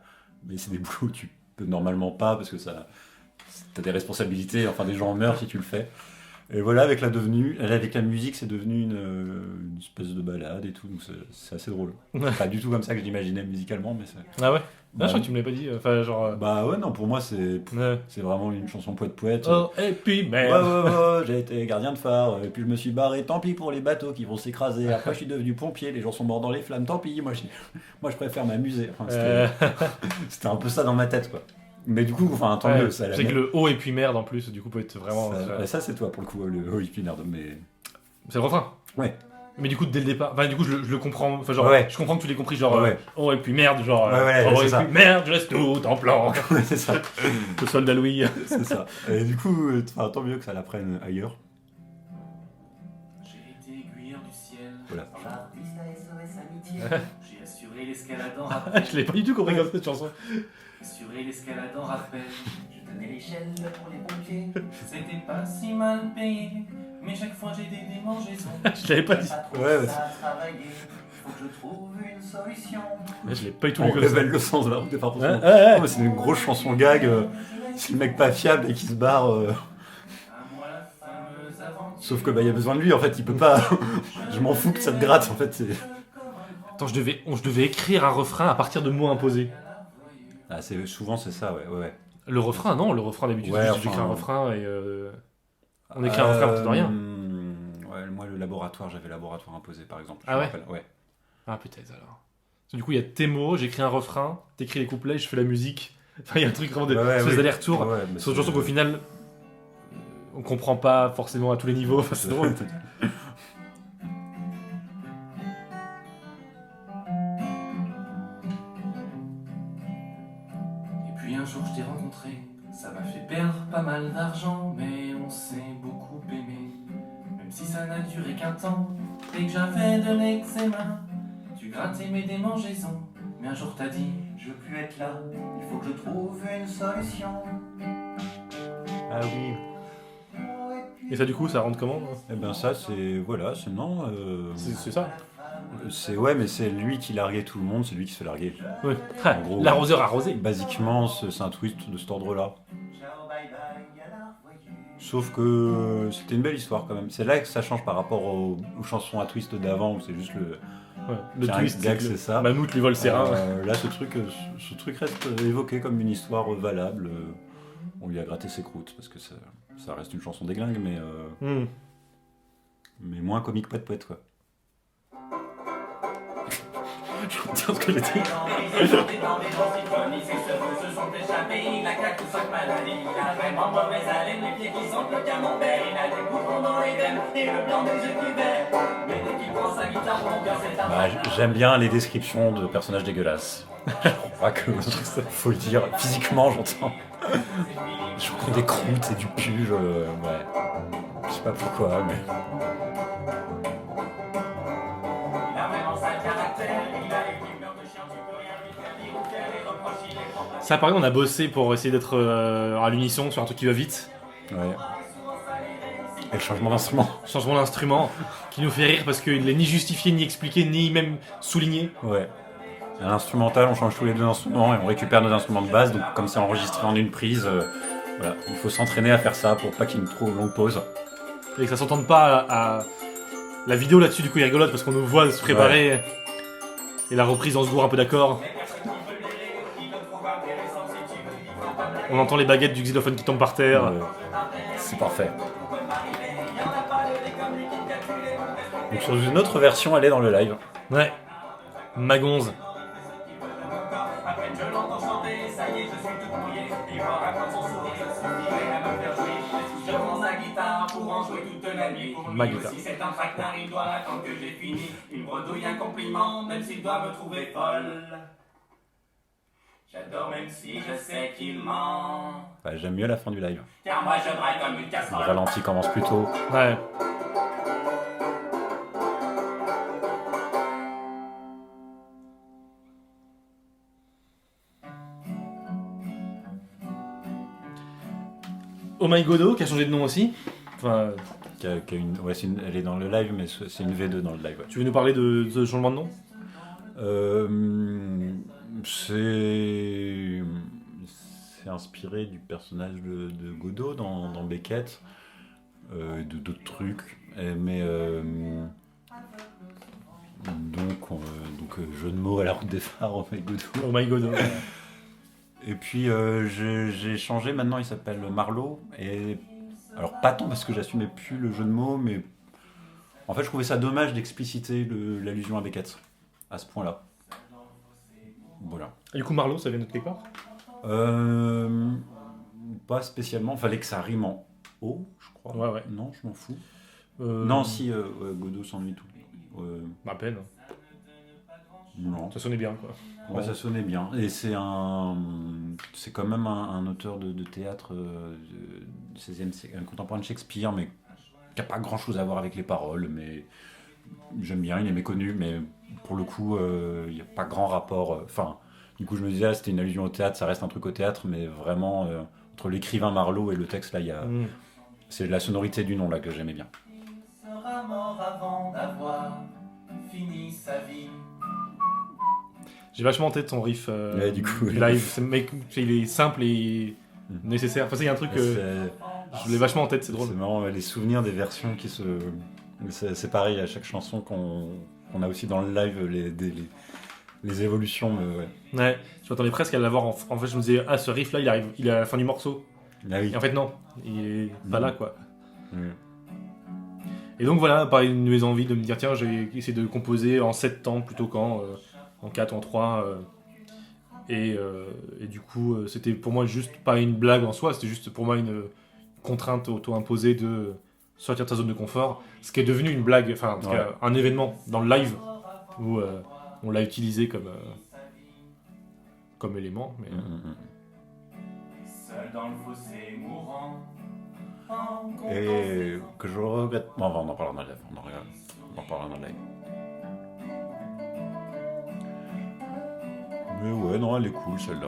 Mais c'est des boulots que tu peux normalement pas parce que t'as des responsabilités. Enfin, des gens meurent si tu le fais. Et voilà, avec la musique, c'est devenu une espèce de balade et tout. Donc c'est assez drôle. C'est pas du tout comme ça que je l'imaginais musicalement, mais c'est. Ah ouais. Bah, Je crois que tu me l'as pas dit. Enfin, genre. Bah ouais, non, pour moi, c'est Ouais. vraiment une chanson poète-poète. Oh, et puis, Ouais, merde. ouais, j'ai été gardien de phare, et puis je me suis barré, tant pis pour les bateaux qui vont s'écraser, après je suis devenu pompier, les gens sont morts dans les flammes, tant pis, moi je préfère m'amuser. Enfin, c'était un peu ça dans ma tête, quoi. Mais du coup, enfin, tant Ouais, mieux, ça c'est que le haut et puis merde en plus, du coup, peut être vraiment. ça c'est toi pour le coup, le hippie nerd, mais. C'est le refrain. Ouais. Mais du coup, dès le départ, enfin, du coup, je le comprends. Enfin, genre, Ouais. je comprends que tu l'ai compris, genre, Ouais. oh et puis merde, genre, Ouais, oh c'est et ça. puis merde, je laisse tout en plan. Ouais, c'est ça. Le soldat Louis. C'est ça. Et du coup, enfin, tant mieux que ça la prenne ailleurs. J'ai été aiguilleur du ciel. Voilà. L'artiste a SOS amitié. J'ai assuré l'escalade en rappel. Je l'ai pas du tout compris comme cette chanson. Assuré l'escalade en rappel. Je tenais l'échelle pour les pompiers. C'était pas si mal payé. Mais chaque fois j'ai des démangeaisons. Je l'avais pas dit. Pas trop Ouais, ça à travailler. Faut que je trouve une solution. Je l'ai pas du tout On vu comme ça. révèle le sens de la route des parcours. Ouais, ouais. C'est une grosse chanson gag. C'est le mec pas fiable et qui se barre. À moi la fameuse aventure. Sauf que bah y a besoin de lui en fait, il peut pas. Je m'en fous que ça te gratte en fait. Attends, je devais écrire un refrain à partir de mots imposés. Ah, souvent c'est ça, ouais. Le refrain, non, le refrain d'habitude, Ouais, c'est enfin, juste j'écris un refrain et. On écrit un refrain à partir de rien. Ouais, moi le laboratoire, j'avais laboratoire imposé par exemple. Ah Je me ouais rappelle, ouais. Ah, peut-être alors. Du coup, il y a tes mots, j'écris un refrain, t'écris les couplets, je fais la musique. Enfin, il y a un truc vraiment de. Ouais, espèce oui. d'aller-retour. Ouais, mais Sur une chanson qu'au final, on comprend pas forcément à tous les niveaux. Enfin, c'est drôle. Et puis un jour je t'ai rencontré. Ça m'a fait perdre pas mal d'argent. Mais on s'est beaucoup aimé. Même si ça n'a duré qu'un temps. Dès que j'avais de l'eczéma, tu grattais mes démangeaisons. Mais un jour t'as dit, Je veux plus être là. Il faut que je trouve une solution. Ah oui. Et ça, du coup, ça rentre comment? Eh ben ça c'est voilà, c'est non. C'est ça? C'est ouais, mais c'est lui qui larguait tout le monde, c'est lui qui se fait larguer. Oui. Ah, En gros, l'arroseur arrosé. Basiquement, c'est un twist de cet ordre-là. Ciao, bye bye, à la voyure. Sauf que c'était une belle histoire quand même. C'est là que ça change par rapport aux chansons à twist d'avant où c'est juste le. Ouais. Le Tiens, twist, gag, c'est que c'est ça. Mammouth lui vole ses reins. Là, ce truc reste évoqué comme une histoire valable. On lui a gratté ses croûtes, parce que ça reste une chanson déglingue, mais moins comique poète poète quoi. Je vais dire ce que j'ai dit. Se sont échappés, il a 4 ou 5 maladies. Il a vraiment mauvaise haleine, les pieds qui sentent le camembert. Il a des courants dans les veines et le blanc des yeux qui verrent. Mais dès qu'il prend sa guitare, mon cœur c'est un J'aime bien les descriptions de personnages dégueulasses. Je crois que faut le dire. Physiquement, j'entends. Je trouve des croûtes et du pu. Ouais. Je sais pas pourquoi, mais. Il a vraiment sale caractère. Il a les humeurs de chien, tu peux rien lui faire dire ou faire les reproches. Il est propre. Ça, pareil, on a bossé pour essayer d'être à l'unisson sur un truc qui va vite. Ouais. Et le changement d'instrument. Changement d'instrument qui nous fait rire parce qu'il n'est ni justifié, ni expliqué, ni même souligné. Ouais. À l'instrumental, on change tous les 2 instruments et on récupère nos instruments de base. Donc, comme c'est enregistré en une prise, voilà, il faut s'entraîner à faire ça pour pas qu'il y ait une trop longue pause. Et que ça s'entende pas à... La vidéo là-dessus, du coup, est rigolote parce qu'on nous voit se préparer. Ouais. Et la reprise, on se gourre un peu d'accord. On entend les baguettes du xylophone qui tombent par terre. C'est parfait. Donc sur une autre version, elle est dans le live. Ouais. Magonze. Ma guitare. Si c'est un traquenard, il doit attendre que j'ai fini. Il me redouille un compliment, même s'il doit me trouver folle. J'adore même si je sais qu'il ment. Bah, j'aime mieux la fin du live. Car moi je braille comme une Le casserole. ralenti commence plus tôt. Ouais. Oh My Godo, qui a changé de nom aussi. Enfin, Ouais, elle est dans le live, mais c'est une V2 dans le live. Ouais. tu veux nous parler de ce changement de nom ? C'est inspiré du personnage de Godot dans Beckett, de d'autres trucs, donc jeu de mots à la route des phares, oh my Godot. Oh My Godo. Et puis j'ai changé, maintenant il s'appelle Marlowe, et alors pas tant parce que j'assumais plus le jeu de mots, mais en fait je trouvais ça dommage d'expliciter l'allusion à Beckett à ce point-là. Voilà. Et du coup, Marlowe, ça vient de quelque part ? Pas spécialement, fallait que ça rime en O, je crois. Ouais. Non, je m'en fous. Non, si, Godot s'ennuie tout. À peine. Non. Ça sonnait bien, quoi. Ouais, ça sonnait bien. Et c'est quand même un auteur de théâtre du 16e siècle, un contemporain de Shakespeare, mais qui n'a pas grand-chose à voir avec les paroles, mais j'aime bien, il est méconnu, mais pour le coup, il n'y a pas grand rapport. Du coup, je me disais, c'était une allusion au théâtre, ça reste un truc au théâtre, mais vraiment, entre l'écrivain Marlowe et le texte, là, c'est la sonorité du nom là que j'aimais bien. Il sera mort avant d'avoir fini sa vie. J'ai vachement en tête ton riff Ouais, du coup, live. Il est simple et nécessaire. Enfin, il y a un truc, je l'ai vachement en tête, c'est drôle. C'est marrant, les souvenirs des versions qui se... C'est pareil, à chaque chanson qu'on a aussi dans le live, les évolutions. Ouais, je m'attendais presque à l'avoir. En fait, je me disais, ce riff là, il est à la fin du morceau. Ah oui. Et en fait, non, il est pas là, quoi. Et donc voilà, pareil, une nouvelle envie de me dire, tiens, j'ai essayé de composer en 7 temps plutôt qu'en 4, en 3. Et du coup, c'était pour moi juste pas une blague en soi, c'était juste pour moi une contrainte auto-imposée de sortir de sa zone de confort. Ce qui est devenu une blague, enfin, en tout cas, un événement dans le live où on l'a utilisé comme élément. Mais, Seul dans le fossé mourant. Et que je regrette. Bon, on en parlera dans le live. On en parlera dans le live. Mais ouais, non, elle est cool celle-là.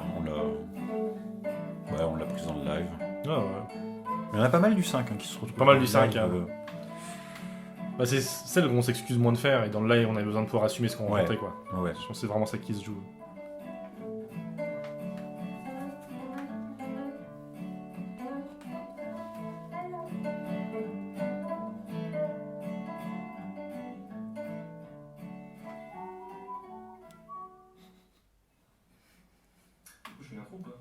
On l'a prise dans le live. Ah ouais. Il y en a pas mal du 5 qui se retrouvent. Pas mal du 5. Bah, c'est celle qu'on s'excuse moins de faire, et dans le live, on a besoin de pouvoir assumer ce qu'on rencontrait, quoi. Ouais. Je pense que c'est vraiment ça qui se joue. Je fais l'intro ou pas ?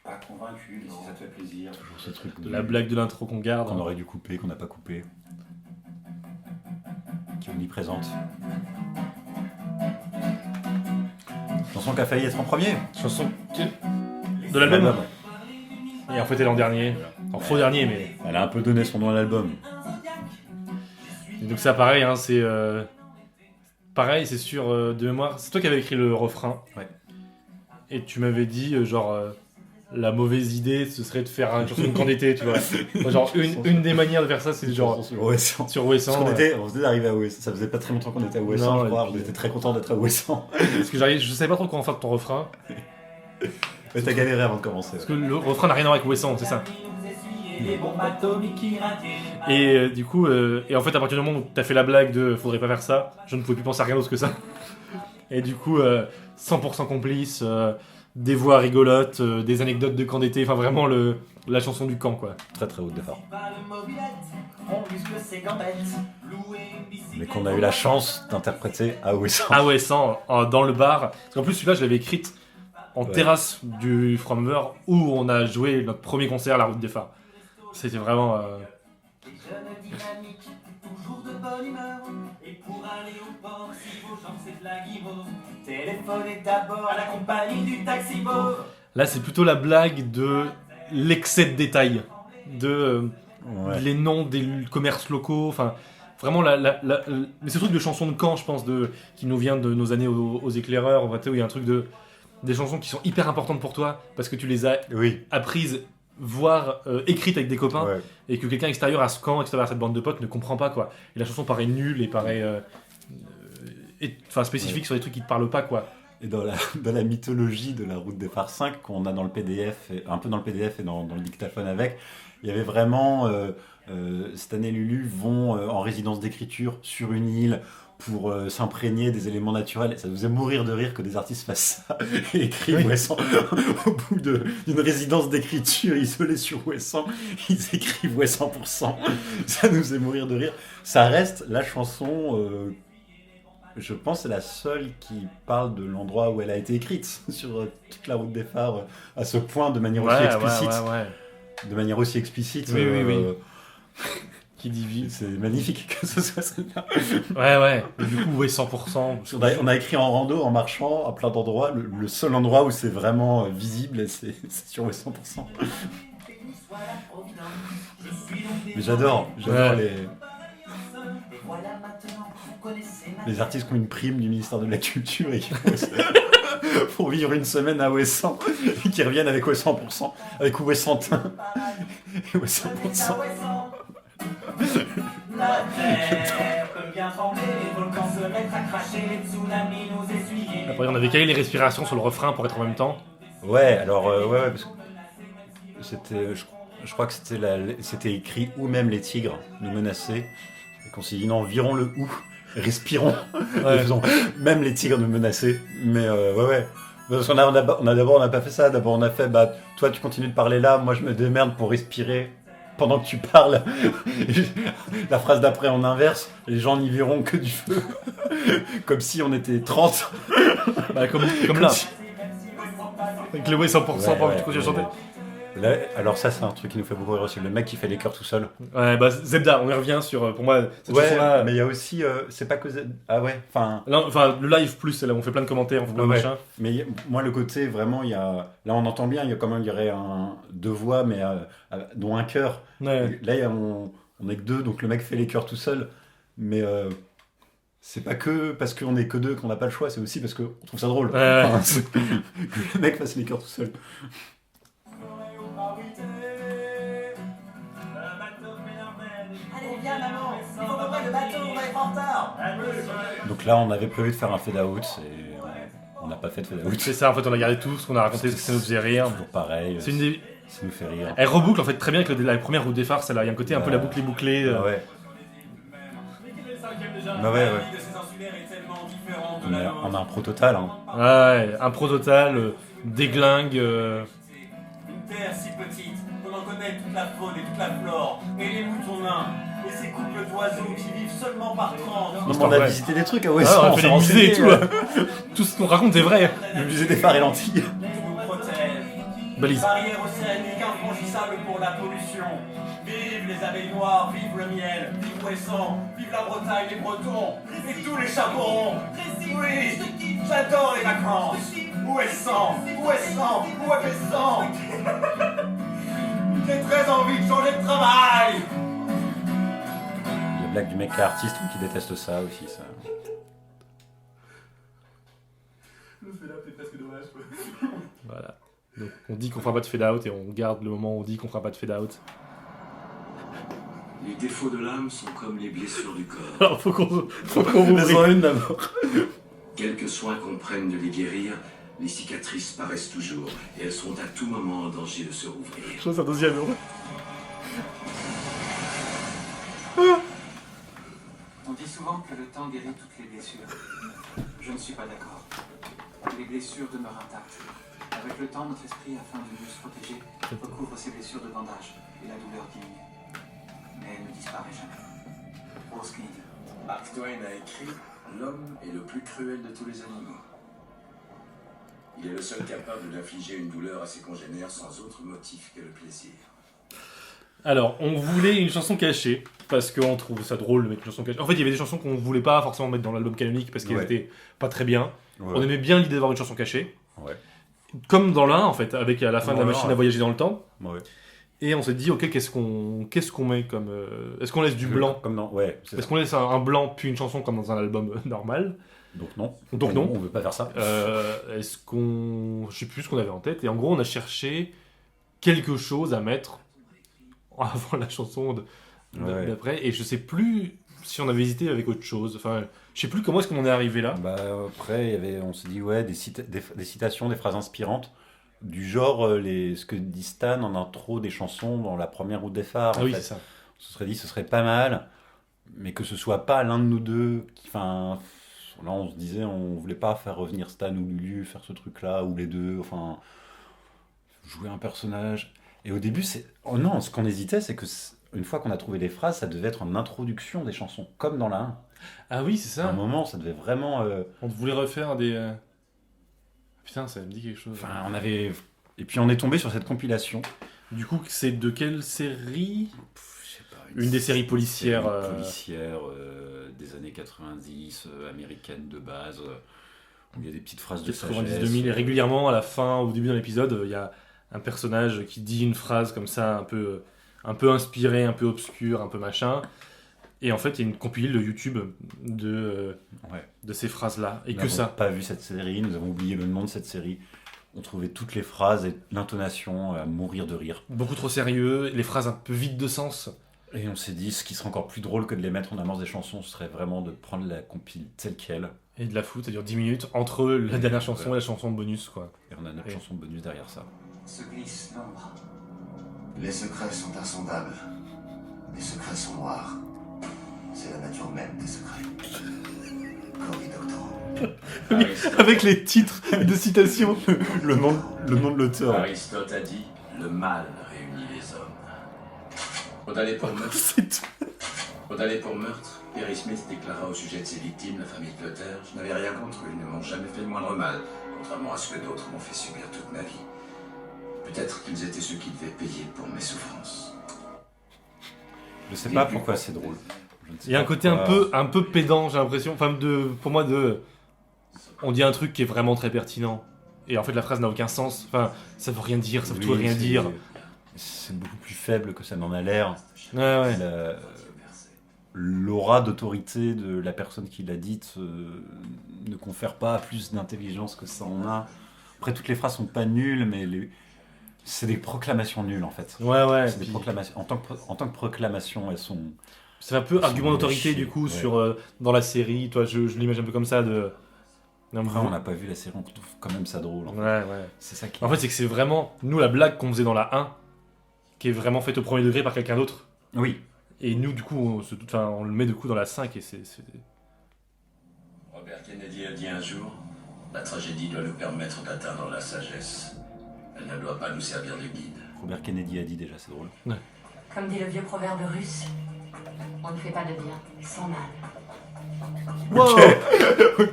Pas convaincu. cul, mais si ça te fait plaisir. Toujours ce truc La blague de l'intro qu'on garde. qu'on aurait dû couper, qu'on n'a pas coupé. Qui est omniprésente. Chanson qui a failli être en premier. Chanson de l'album. Et en fait, elle est en dernier. En faux dernier, mais. Elle a un peu donné son nom à l'album. Et donc, ça, pareil, hein, c'est. Pareil, c'est sûr, de mémoire. C'est toi qui avais écrit le refrain. Ouais. Et tu m'avais dit, la mauvaise idée, ce serait de faire une chanson de camp d'été, tu vois. Genre, une des manières de faire ça, c'est genre. Sur Ouessant. Sur Ouessant. Parce qu'on on venait d'arriver à Ouessant. Ça faisait pas très longtemps qu'on était à Ouessant, Non, je crois. et puis- On était très contents d'être à Ouessant. Parce que je savais pas trop comment faire ton refrain. Mais t'as galéré avant de commencer. Parce que le refrain n'a rien à voir avec Ouessant, c'est ça. Les bombes atomiques qui ratent. Et du coup, et en fait, à partir du moment où t'as fait la blague de faudrait pas faire ça, je ne pouvais plus penser à rien d'autre que ça. Et du coup, 100% complice, des voix rigolotes, des anecdotes de camp d'été, enfin vraiment la chanson du camp, quoi. Très très haut départ. Pas de mobilette, on muscle ses gambettes. Louer une bicyclette. Mais qu'on a eu la chance d'interpréter à Ouessant. Ah ouais, dans le bar. Parce qu'en plus, celui-là, je l'avais écrite en Ouais. terrasse du Frommer où on a joué notre premier concert, La Route des Phares. C'était vraiment. Les jeunes dynamiques, toujours de bonne humeur. Et pour aller au port, si vos jambes c'est de la guimauve. Téléphonez d'abord à la compagnie du taxi-beau. Là, c'est plutôt la blague de l'excès de détails. De. Ouais. Les noms des commerces locaux, enfin vraiment mais ce truc de chansons de camp, je pense, qui nous vient de nos années aux éclaireurs, en vrai, où il y a un truc des chansons qui sont hyper importantes pour toi parce que tu les as Oui. apprises, voire écrites avec des copains, Ouais. et que quelqu'un extérieur à ce camp, extérieur à cette bande de potes ne comprend pas, quoi. Et la chanson paraît nulle et paraît spécifique sur des trucs qui te parlent pas, quoi. Et dans la mythologie de la route des phares 5 qu'on a dans le PDF, un peu dans le PDF et dans le dictaphone avec, il y avait vraiment Stan et Lulu vont en résidence d'écriture sur une île pour s'imprégner des éléments naturels. Et ça nous faisait mourir de rire que des artistes fassent ça et écrivent Ouessant. Au bout d'une résidence d'écriture isolée sur Ouessant, ils écrivent Ouessant %. Ça nous faisait mourir de rire. Ça reste la chanson... je pense que c'est la seule qui parle de l'endroit où elle a été écrite sur toute la route des phares à ce point de manière aussi explicite. Ouais. De manière aussi explicite. Oui. Qui divise. C'est magnifique que ce soit celle-là. Ouais. Et du coup, ouais, 100%. On a écrit en rando, en marchant, à plein d'endroits. Le seul endroit où c'est vraiment visible, c'est sur les 100%. Mais j'adore Ouais. les artistes qui ont une prime du ministère de la Culture et qui pour vivre une semaine à Ouessant et qui reviennent avec Ouessant %, avec Ouessantin et Ouessant %. La terre peut bien trembler, les volcans se mettent à cracher, les tsunamis nous essuyer. Après, on avait calé les respirations sur le refrain pour être en même temps. Ouais, alors ouais, parce que c'était, je crois que c'était écrit où même les tigres nous menaçaient et qu'on s'est dit non, virons le ou, respirons, Ouais. et faisons même les tigres nous menaçaient. Mais ouais. Parce qu'on on n'a pas fait ça. D'abord on a fait toi tu continues de parler là, moi je me démerde pour respirer pendant que tu parles. La phrase d'après en inverse, les gens n'y verront que du feu. Comme si on était 30. Comme là. Avec le ouais 100% pendant que tu continues à chanter. Là, alors ça c'est un truc qui nous fait beaucoup rire aussi, le mec qui fait les chœurs tout seul. Ouais, Zebda, on y revient sur, pour moi, cette Ouais, chanson-là. mais il y a aussi, c'est pas que ah ouais, enfin, Là, le live plus, c'est là où on fait plein de commentaires, on fait plein de Ouais. machins. mais moi le côté vraiment, il y a, là on entend bien, il y aurait deux voix, mais dont un chœur. Ouais. Là on est que deux, donc le mec fait les chœurs tout seul, mais c'est pas que parce qu'on est que deux qu'on n'a pas le choix, c'est aussi parce qu'on trouve ça drôle. Ouais. Enfin, que le mec fasse les chœurs tout seul. Allez, viens maman, il faut préparer le bateau, on va être en retard. Donc là on avait prévu de faire un fade out, et on n'a pas fait de fade out. C'est ça, en fait, on a gardé tout ce qu'on a raconté, ça nous faisait rire. Toujours pareil, C'est une des... ça nous fait rire. Elle reboucle en fait très bien avec la première route des phares, celle-là. Il y a un côté un peu la boucle est bouclée. Ah ouais. Bah ouais. On a un pro total, hein. Ouais, un pro total, déglingue. Une terre si petite, qu'on en connaît toute la faune et toute la flore, et les moutons nains, et ces couples d'oiseaux qui vivent seulement par 30. Non, c'est mais on pas a vrai. visité des trucs à Ah, Ouessant, on a fait des musées et tout. Tout ce qu'on raconte est vrai. Le musée des phares et lentilles. Je vous protège. Balise. Barrière océanique infranchissable pour la pollution. Vive les abeilles noires, vive le miel, vive Ouessant, vive la Bretagne, les Bretons, et tous les chaperons. Oui, j'adore les vacances. Ouessant, Ouessant, Ouessant. J'ai très envie de changer de travail. La blague du mec qui est artiste ou qui déteste ça aussi, ça. Le fait là, c'est presque dommage. Quoi. Voilà. Donc on dit qu'on fera pas de fade out et on garde le moment où on dit qu'on fera pas de fade out. Les défauts de l'âme sont comme les blessures du corps. Alors faut qu'on ouvre une d'abord. Quelque soin qu'on prenne de les guérir, les cicatrices paraissent toujours et elles sont à tout moment en danger de se rouvrir. Je pense un deuxième jour. On dit souvent que le temps guérit toutes les blessures. Je ne suis pas d'accord. Les blessures demeurent intactes. Avec le temps, notre esprit, afin de mieux se protéger, recouvre ces blessures de bandages et la douleur diminue. Mais elle ne disparaît jamais. Rose Kennedy. Mark Twain a écrit « L'homme est le plus cruel de tous les animaux. Il est le seul capable d'infliger une douleur à ses congénères sans autre motif que le plaisir. » Alors, on voulait une chanson cachée, parce qu'on trouve ça drôle de mettre une chanson cachée. En fait, il y avait des chansons qu'on voulait pas forcément mettre dans l'album canonique parce qu'elles étaient pas très bien. Ouais. On aimait bien l'idée d'avoir une chanson cachée. Ouais. Comme dans l'un, en fait, avec à la fin de la Ouais, machine ouais. à voyager dans le temps. Ouais. Et on s'est dit, ok, qu'est-ce qu'on met comme... Est-ce qu'on laisse du blanc Comme dans... Ouais, c'est Est-ce ça. qu'on laisse un blanc puis une chanson comme dans un album normal? Donc non. Donc non. On veut pas faire ça. Est-ce qu'on... Je sais plus ce qu'on avait en tête. Et en gros, on a cherché quelque chose à mettre avant la chanson Ouais. d'après. Et je sais plus si on avait hésité avec autre chose. Enfin, je sais plus comment est-ce qu'on en est arrivé là. Bah, après, il y avait, on s'est dit, ouais, des citations, des phrases inspirantes, du genre ce que dit Stan en intro des chansons dans la première route des phares. Ah en oui, fait. c'est ça. On se serait dit, ce serait pas mal, mais que ce soit pas l'un de nous deux. Enfin, là, on se disait, on voulait pas faire revenir Stan ou Lulu, faire ce truc-là, ou les deux, enfin, jouer un personnage. Et au début, oh non, ce qu'on hésitait, c'est que une fois qu'on a trouvé les phrases, ça devait être en introduction des chansons, comme dans la 1. Ah oui, c'est À ça. un moment, ça devait vraiment. On voulait refaire des... Putain, ça me dit quelque chose. Enfin, on avait. Et puis on est tombé sur cette compilation. Du coup, c'est de quelle série? Je sais pas. Une des séries policières, série policière, des années 90, américaine de base, où il y a des petites phrases de 90 sagesse. 2000 et régulièrement à la fin, au début de l'épisode, il y a un personnage qui dit une phrase comme ça, un peu inspirée, un peu obscure, un peu machin. Et en fait, il y a une compilée de YouTube de ces phrases-là. Et Nous que ça. n'avons pas vu cette série, nous avons oublié le nom de cette série. On trouvait toutes les phrases et l'intonation à mourir de rire. Beaucoup trop sérieux, les phrases un peu vides de sens. Et on s'est dit, ce qui serait encore plus drôle que de les mettre en amorce des chansons, ce serait vraiment de prendre la compile telle qu'elle. Et de la foutre, ça dure 10 minutes entre la dernière chanson Ouais. et la chanson bonus, quoi. Et on a notre Et- chanson bonus derrière ça. Se glisse l'ombre. Les secrets sont insondables. Les secrets sont noirs. C'est la nature même des secrets. Cory Doctorow. Avec les titres de citation. Le nom de l'auteur. Aristote a dit « Le mal réunit les hommes ». Condamné pour meurtre, C'est tout. Perry Smith déclara au sujet de ses victimes, la famille Clutter, « Je n'avais rien contre eux, ils ne m'ont jamais fait le moindre mal, contrairement à ce que d'autres m'ont fait subir toute ma vie. Peut-être qu'ils étaient ceux qui devaient payer pour mes souffrances. » Je sais pas pourquoi c'est drôle. Je ne sais Il y a un pas côté pourquoi. un peu pédant, j'ai l'impression. Enfin, pour moi, on dit un truc qui est vraiment très pertinent. Et en fait, la phrase n'a aucun sens. Enfin, ça veut rien dire, ça veut tout Oui, rien c'est- dire. C'est beaucoup plus faible que ça n'en a l'air. Ouais, ouais. L'aura d'autorité de la personne qui l'a dite ne confère pas plus d'intelligence que ça en a. Après, toutes les phrases sont pas nulles, mais c'est des proclamations nulles en fait. Ouais, ouais. C'est des puis proclamations. En tant que proclamation, elles sont. c'est un peu Ils sont argument d'autorité, lâchés, du coup, ouais. sur dans la série. Toi, je l'imagine un peu comme ça. Non, Après, on n'a pas vu la série, on trouve quand même ça drôle. En fait. Ouais, ouais. C'est ça qui. En fait, c'est que c'est vraiment, nous, la blague qu'on faisait dans la 1, qui est vraiment faite au premier degré par quelqu'un d'autre. Oui. Et nous, du coup, on le met du coup dans la 5 et c'est... Robert Kennedy a dit un jour, « La tragédie doit nous permettre d'atteindre la sagesse. Elle ne doit pas nous servir de guide. Robert Kennedy a dit déjà, c'est drôle. Comme dit le vieux proverbe russe, on ne fait pas de bien sans mal. Wow.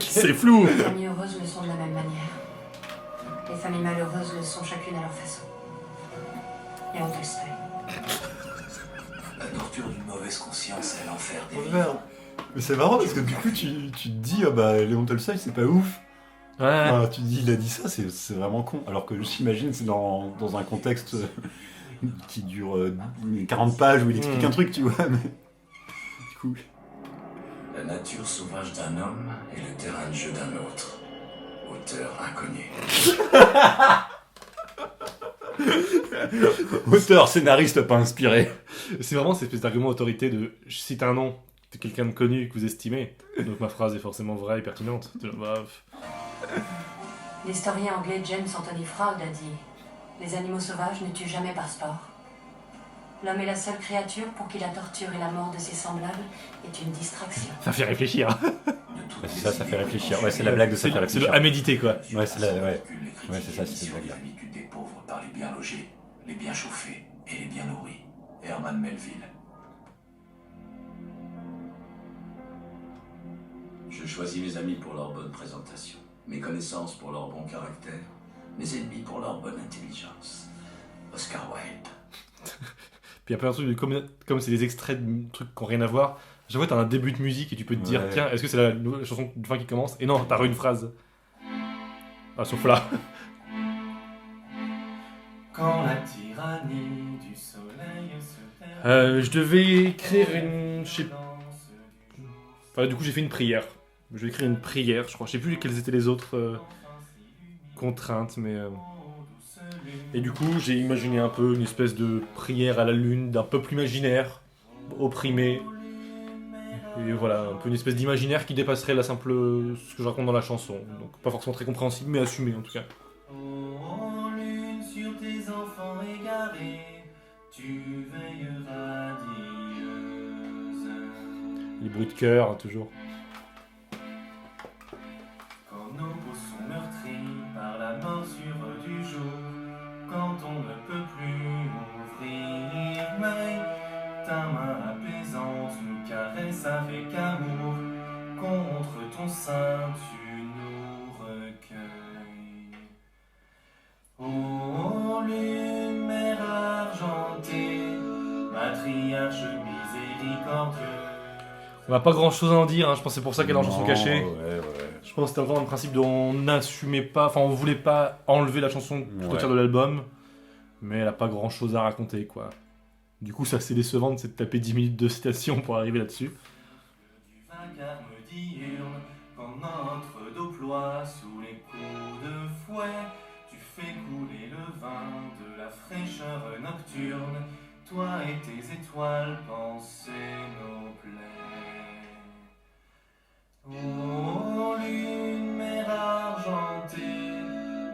C'est flou. Les familles heureuses le sont de la même manière. Les familles malheureuses le sont chacune à leur façon. Léon Tolstoï. La torture d'une mauvaise conscience et l'enfer des Oh, vies. merde. Mais c'est marrant parce que du coup tu te dis ah bah Léon Tolstoï c'est pas ouf. Ouais. Enfin, tu te dis il a dit ça c'est vraiment con. Alors que j'imagine c'est dans un contexte qui dure 40 pages où il explique un truc tu vois. Mais du coup. La nature sauvage d'un homme et le terrain de jeu d'un autre. Auteur inconnu. Auteur, scénariste pas inspiré. C'est vraiment cette espèce d'argument d'autorité de je cite un nom de quelqu'un de connu que vous estimez, donc ma phrase est forcément vraie et pertinente. L'historien anglais James Anthony Froude a dit « Les animaux sauvages ne tuent jamais par sport. L'homme est la seule créature pour qui la torture et la mort de ses semblables est une distraction. Ça fait réfléchir. Ouais, c'est ça fait réfléchir. Ouais, c'est la blague de ça fait C'est réfléchir. le à méditer quoi. Ouais, c'est la, ouais. Ouais, c'est ça, c'est Sur cette blague-là. l'habitude des pauvres par les bien logés, les bien chauffés et les bien nourris. Herman Melville. Je choisis mes amis pour leur bonne présentation, mes connaissances pour leur bon caractère, mes ennemis pour leur bonne intelligence. Oscar Wilde. Puis il y a plein de trucs, comme c'est des extraits de trucs qui n'ont rien à voir. Chaque fois, t'as un début de musique et tu peux te dire, Ouais. tiens, est-ce que c'est la nouvelle chanson de fin qui commence? Et non, t'as une phrase. Ah, sauf là. Quand la tyrannie du soleil se perd. Je devais écrire une. Je sais. Enfin, du coup, j'ai fait une prière. Je vais écrire une prière, je crois. Je sais plus quelles étaient les autres contraintes, mais. Et du coup, j'ai imaginé un peu une espèce de prière à la lune d'un peuple imaginaire, opprimé. Et voilà, un peu une espèce d'imaginaire qui dépasserait la simple. Ce que je raconte dans la chanson. Donc, pas forcément très compréhensible, mais assumé en tout cas. Oh, lune sur tes enfants égarés, tu veilleras dieuse. Les bruits de cœur, hein, toujours. Quand nos peaux sont meurtries par la morsure du jour, quand on ne peut plus ouvrir l'œil, ta main apaisante nous caresse avec amour, contre ton sein tu nous recueilles. Ô lune, mère argentée, matriarche miséricordieuse. On n'a pas grand chose à en dire, hein. Je pense que c'est pour ça qu'elle est en chanson Non, cachée. Ouais. Je pense que c'était vraiment le principe de on n'assumait pas, enfin on voulait pas enlever la chanson tout Ouais. entière de l'album, mais elle a pas grand chose à raconter quoi. Du coup ça c'est décevant, c'est de taper 10 minutes de citation pour arriver là-dessus. Du vacarme diurne, quand notre dos ploie sous les coups de fouet, tu fais couler le vin de la fraîcheur nocturne, toi et tes étoiles pensez nos plaies. Ô lune, mère argentée,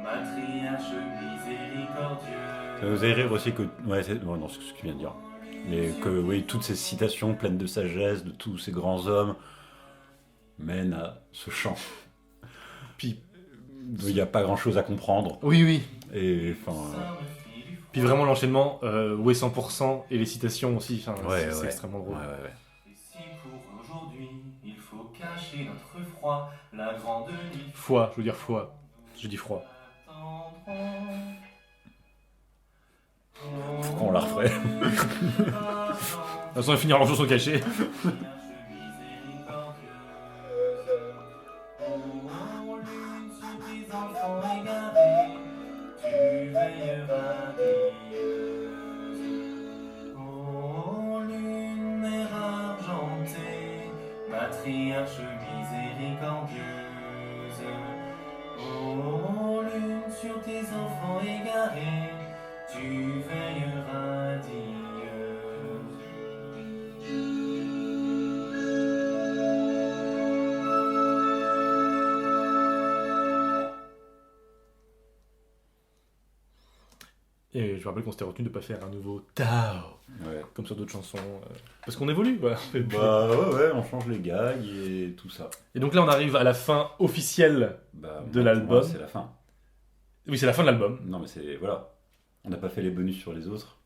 matriarche miséricordieuse. Vous allez rire aussi que. Ouais, non, c'est ce que tu viens de dire. Mais que, oui, toutes ces citations pleines de sagesse de tous ces grands hommes mènent à ce chant. Puis, Il n'y a pas grand chose à comprendre. oui. Et enfin. Puis vraiment l'enchaînement, ouais 100% et les citations aussi, enfin, c'est Ouais. extrêmement drôle. Ouais. Et si pour aujourd'hui, il faut cacher notre froid, la grande nuit Foi, je veux dire foi. Je dis froid. attendront. Faut qu'on la referait. De toute façon, on va finir en chanson cachée. Matriarche miséricordieuse, ô lune sur tes enfants égarés, tu veilleras dieuse. Et je me rappelle qu'on s'était retenu de pas faire un nouveau Tao, Ouais. comme sur d'autres chansons, parce qu'on évolue, quoi. Bah ouais, on change les gags et tout ça. Et donc là, on arrive à la fin officielle. Bah, De moi, l'album. pour moi, c'est la fin. Oui, c'est la fin de l'album. Non, mais c'est. Voilà. On n'a pas fait les bonus sur les autres.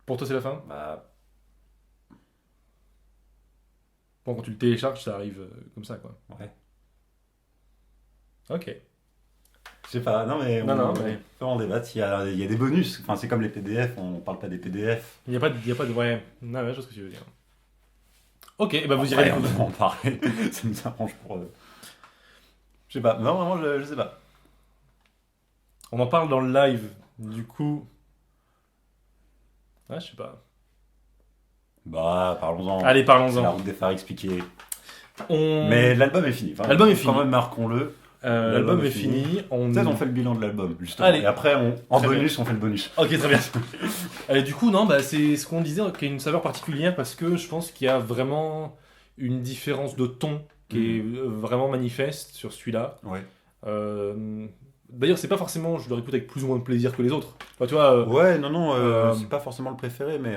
Pour toi, c'est la fin. Bah. Bon, quand tu le télécharges, ça arrive comme ça, quoi. Ouais. Ok. Je sais pas, non mais Non, on mais- peut en débattre. Il y a des bonus. Enfin, c'est comme les PDF, on parle pas des PDF. Il n'y a pas de... Ouais, non, ouais, je vois ce que tu veux dire. Ok, bah vous irez Après, on découvrir. peut en parler. Ça nous arrange pour. Je sais pas. Non, vraiment, je sais pas. On en parle dans le live, du coup... Ouais, je sais pas. Bah, parlons-en. Allez, C'est la parlons-en. route des phares expliquée. On... Mais l'album est fini. Enfin, L'album est fini. Quand même, marquons-le. l'album est fini. Peut-être on fait le bilan de l'album, justement. Allez. Et après, en Très bonus, on fait le bonus. Ok, très bien. Du coup, non, bah, c'est ce qu'on disait, qu'il y a une saveur particulière parce que je pense qu'il y a vraiment une différence de ton qui est vraiment manifeste sur celui-là. Ouais. D'ailleurs, c'est pas forcément, je le réécoute avec plus ou moins de plaisir que les autres. Enfin, tu vois, Ouais, non, euh, c'est pas forcément le préféré, mais.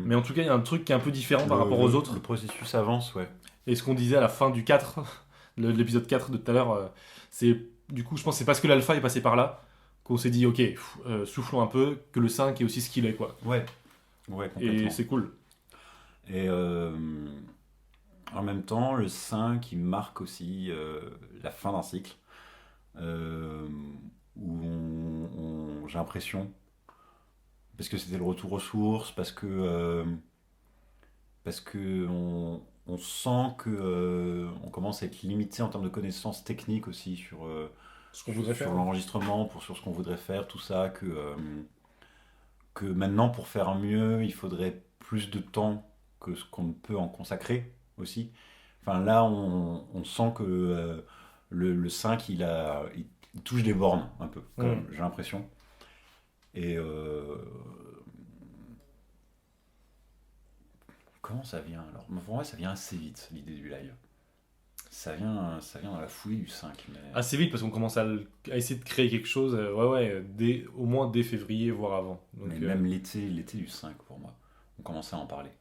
mais en tout cas, il y a un truc qui est un peu différent par rapport aux autres. Le processus avance, ouais. Et ce qu'on disait à la fin du 4, de l'épisode 4 de tout à l'heure, c'est du coup, je pense que c'est parce que l'alpha est passé par là qu'on s'est dit, ok, soufflons un peu, que le 5 est aussi ce qu'il est, quoi. Ouais, complètement. Et c'est cool. Et en même temps, le 5, il marque aussi la fin d'un cycle où j'ai l'impression, parce que c'était le retour aux sources, parce que on sent que on commence à être limité en termes de connaissances techniques aussi sur Ce qu'on voudrait sur faire. l'enregistrement, sur ce qu'on voudrait faire, tout ça, que maintenant pour faire mieux, il faudrait plus de temps que ce qu'on peut en consacrer aussi. Enfin là, on sent que le 5, il touche des bornes un peu, quand même, j'ai l'impression. Et comment ça vient alors? Pour moi, ça vient assez vite, l'idée du live. Ça vient dans la foulée du 5. Mais... Assez vite parce qu'on commence à essayer de créer quelque chose, au moins dès février, voire avant. Donc, mais même l'été du 5 pour moi. On commençait à en parler.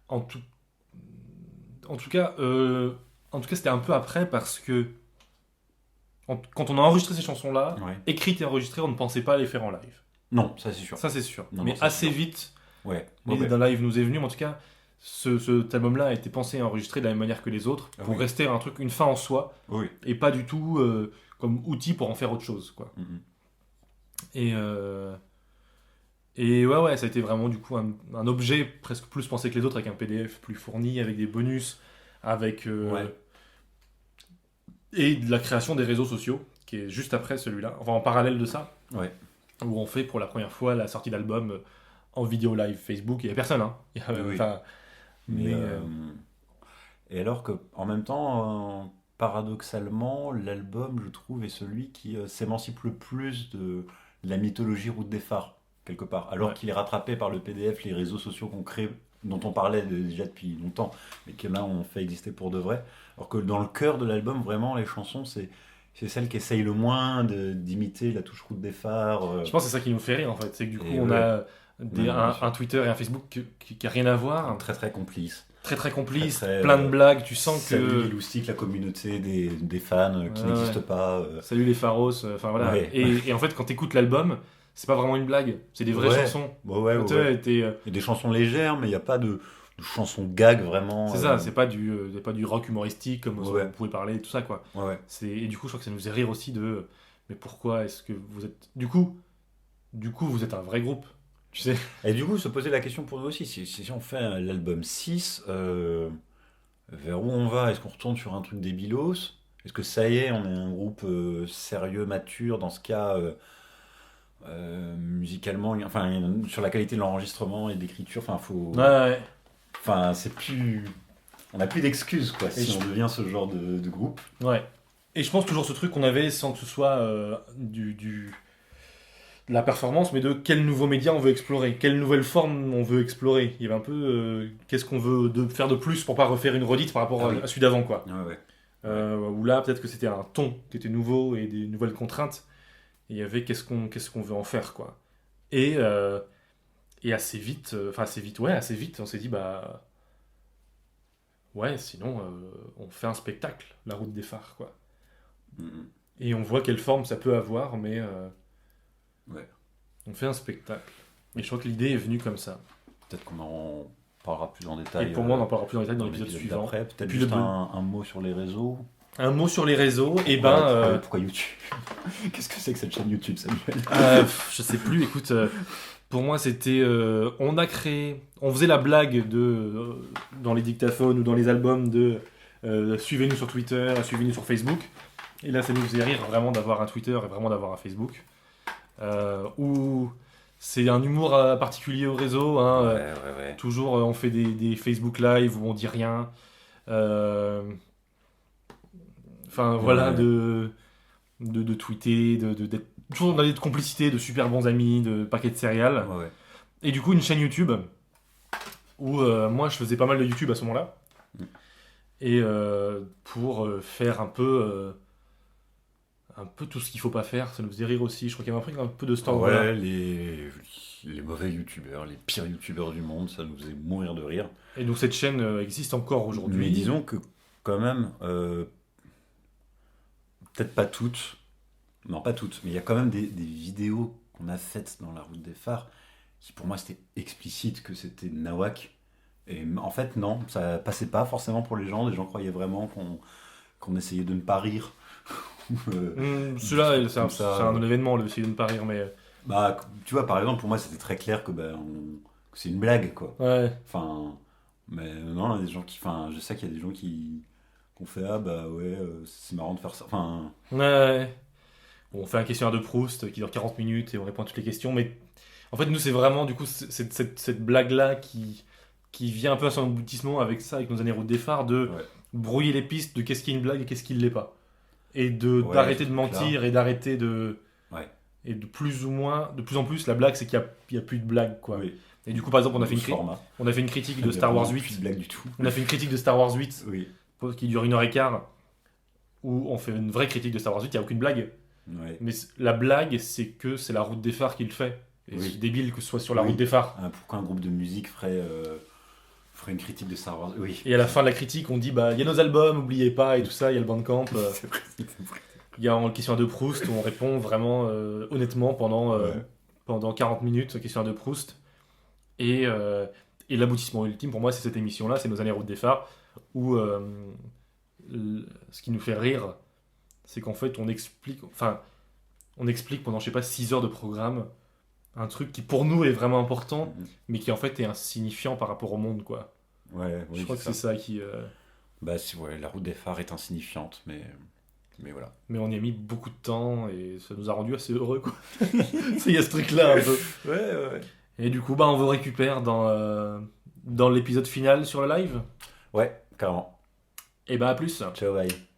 en tout cas, c'était un peu après parce que quand on a enregistré ces chansons-là, Ouais. écrites et enregistrées, on ne pensait pas les faire en live. Non, ça c'est sûr. Ça, c'est sûr. Non, mais non, ça, assez c'est sûr. vite, Ouais. l'idée d'un live nous est venue. Mais en tout cas, cet album-là a été pensé et enregistré de la même manière que les autres pour Oui. rester un truc, une fin en soi, Oui. et pas du tout comme outil pour en faire autre chose, quoi. Mhm. Et ouais, ça a été vraiment du coup un objet presque plus pensé que les autres, avec un PDF plus fourni, avec des bonus, avec Ouais. et de la création des réseaux sociaux, qui est juste après celui-là, enfin en parallèle de ça, Ouais. où on fait pour la première fois la sortie d'album en vidéo live Facebook. Il n'y a personne, hein. Oui. Enfin, mais, Et alors que en même temps, paradoxalement, l'album, je trouve, est celui qui s'émancipe le plus de la mythologie Route des Phares, quelque part. Alors Ouais. qu'il est rattrapé par le PDF, les réseaux sociaux qu'on crée, dont on parlait déjà depuis longtemps, mais que là on fait exister pour de vrai. Alors que dans le cœur de l'album, vraiment, les chansons, c'est celle qui essaye le moins d'imiter la touche Route des Phares. je pense que c'est ça qui nous fait rire, en fait. C'est que du coup, Et on ouais. a Ouais, un Twitter et un Facebook qui n'a rien à voir, Très très complice. très très complice, Très, plein de blagues. Tu sens Salut que. les loustiques, la communauté des fans qui Ouais, n'existent ouais. pas. Salut les Pharos, enfin voilà. Ouais. Et en fait, quand t'écoutes l'album, c'est pas vraiment une blague, c'est des vraies Ouais. chansons. Ouais. Tu vois, t'es, Il y a des chansons légères, mais il n'y a pas de chansons gag vraiment. c'est ça, c'est pas du rock humoristique comme Ouais. vous pouvez parler et tout ça, quoi. Ouais. Et du coup, je crois que ça nous faisait rire aussi de. Mais pourquoi est-ce que vous êtes. Du coup, vous êtes un vrai groupe, tu sais. Et du coup, se poser la question pour nous aussi, si on fait l'album 6, vers où on va? Est-ce qu'on retourne sur un truc débilos? Est-ce que ça y est, on est un groupe sérieux, mature, dans ce cas, musicalement, enfin, sur la qualité de l'enregistrement et de l'écriture, enfin, Ouais. enfin, c'est plus... On n'a plus d'excuses, quoi, si je- on devient ce genre de groupe. Ouais. Et je pense toujours ce truc qu'on avait sans que ce soit de la performance, mais de quel nouveau média on veut explorer, quelle nouvelle forme on veut explorer. Il y avait un peu qu'est-ce qu'on veut faire de plus pour pas refaire une redite par rapport Ah oui. à celui d'avant, quoi. Ouais. Où là, peut-être que c'était un ton qui était nouveau et des nouvelles contraintes. Et il y avait qu'est-ce qu'on veut en faire, quoi. Et assez vite, on s'est dit, bah. Ouais, sinon, on fait un spectacle, la route des phares, quoi. Mhm. Et on voit quelle forme ça peut avoir, mais Ouais. on fait un spectacle. Et je crois que l'idée est venue comme ça. Peut-être qu'on en parlera plus en détail. Et pour moi, on en parlera plus en détail dans l'épisode l'épisode suivant. d'après. Peut-être Puis juste le- un mot sur les réseaux. Un mot sur les réseaux, et pourquoi YouTube? Qu'est-ce que c'est que cette chaîne YouTube, Samuel? je sais plus, écoute, pour moi c'était, on faisait la blague dans les dictaphones ou dans les albums de suivez-nous sur Twitter, suivez-nous sur Facebook, et là ça nous faisait rire vraiment d'avoir un Twitter et vraiment d'avoir un Facebook, où c'est un humour particulier au réseau, hein, Ouais. toujours on fait des Facebook Live où on dit rien, enfin voilà, de tweeter, d'être toujours dans des complicités, de super bons amis, de paquets de céréales. Ouais. Et du coup, une chaîne YouTube où moi je faisais pas mal de YouTube à ce moment-là. Et pour faire un peu tout ce qu'il faut pas faire, ça nous faisait rire aussi. Je crois qu'il y avait un peu de Star Wars. Ouais, les mauvais youtubeurs, les pires youtubeurs du monde, ça nous faisait mourir de rire. Et donc cette chaîne existe encore aujourd'hui. Mais disons que quand même, peut-être pas toutes, non pas toutes, mais il y a quand même des vidéos qu'on a faites dans la route des phares qui pour moi c'était explicite que c'était nawak. Et en fait non, ça passait pas forcément pour les gens croyaient vraiment qu'on essayait de ne pas rire. Celui-là, c'est un événement, le essayer de ne pas rire, mais... Bah, tu vois, par exemple, pour moi c'était très clair que, que c'est une blague, quoi. Ouais. Enfin, mais non, il y a des gens qui... Enfin, je sais qu'il y a des gens qui ont fait, c'est marrant de faire ça. Enfin... Ouais. Bon, on fait un questionnaire de Proust qui dure 40 minutes et on répond à toutes les questions, mais en fait, nous, c'est vraiment, du coup, cette blague-là qui vient un peu à son aboutissement avec ça, avec nos années route des phares, de brouiller les pistes de qu'est-ce qui est une blague et qu'est-ce qui ne l'est pas. Et d'arrêter de mentir et d'arrêter de... Ouais. Et de plus en plus, la blague, c'est qu'il n'y a plus de blague, quoi. Oui. Et du coup, par exemple, on a fait une critique de Star Wars 8. Plus de blague du tout. On a fait une critique de Star Wars 8 Oui. qui dure 1h15, où on fait une vraie critique de Star Wars 8, il n'y a aucune blague. Ouais. Mais la blague, c'est que c'est la route des phares qui le fait. Et c'est débile que ce soit sur la route des phares. Pourquoi un groupe de musique ferait une critique de Star Wars? Oui. Et à la fin de la critique, on dit il y a nos albums, n'oubliez pas, et tout ça, il y a le Bandcamp. C'est vrai. Il y a un questionnaire de Proust où on répond vraiment honnêtement pendant 40 minutes, questionnaire de Proust. Et l'aboutissement ultime pour moi, c'est cette émission-là, c'est nos années route des phares, où ce qui nous fait rire, c'est qu'en fait on explique pendant, je sais pas, 6 heures de programme un truc qui pour nous est vraiment important, mais qui en fait est insignifiant par rapport au monde, quoi. Ouais, je crois que c'est ça qui... la route des phares est insignifiante, mais voilà. Mais on y a mis beaucoup de temps et ça nous a rendu assez heureux, quoi. Il y a ce truc-là un peu. Ouais. Et du coup, on vous récupère dans l'épisode final sur le live. Ouais, carrément. Et à plus. Ciao, bye.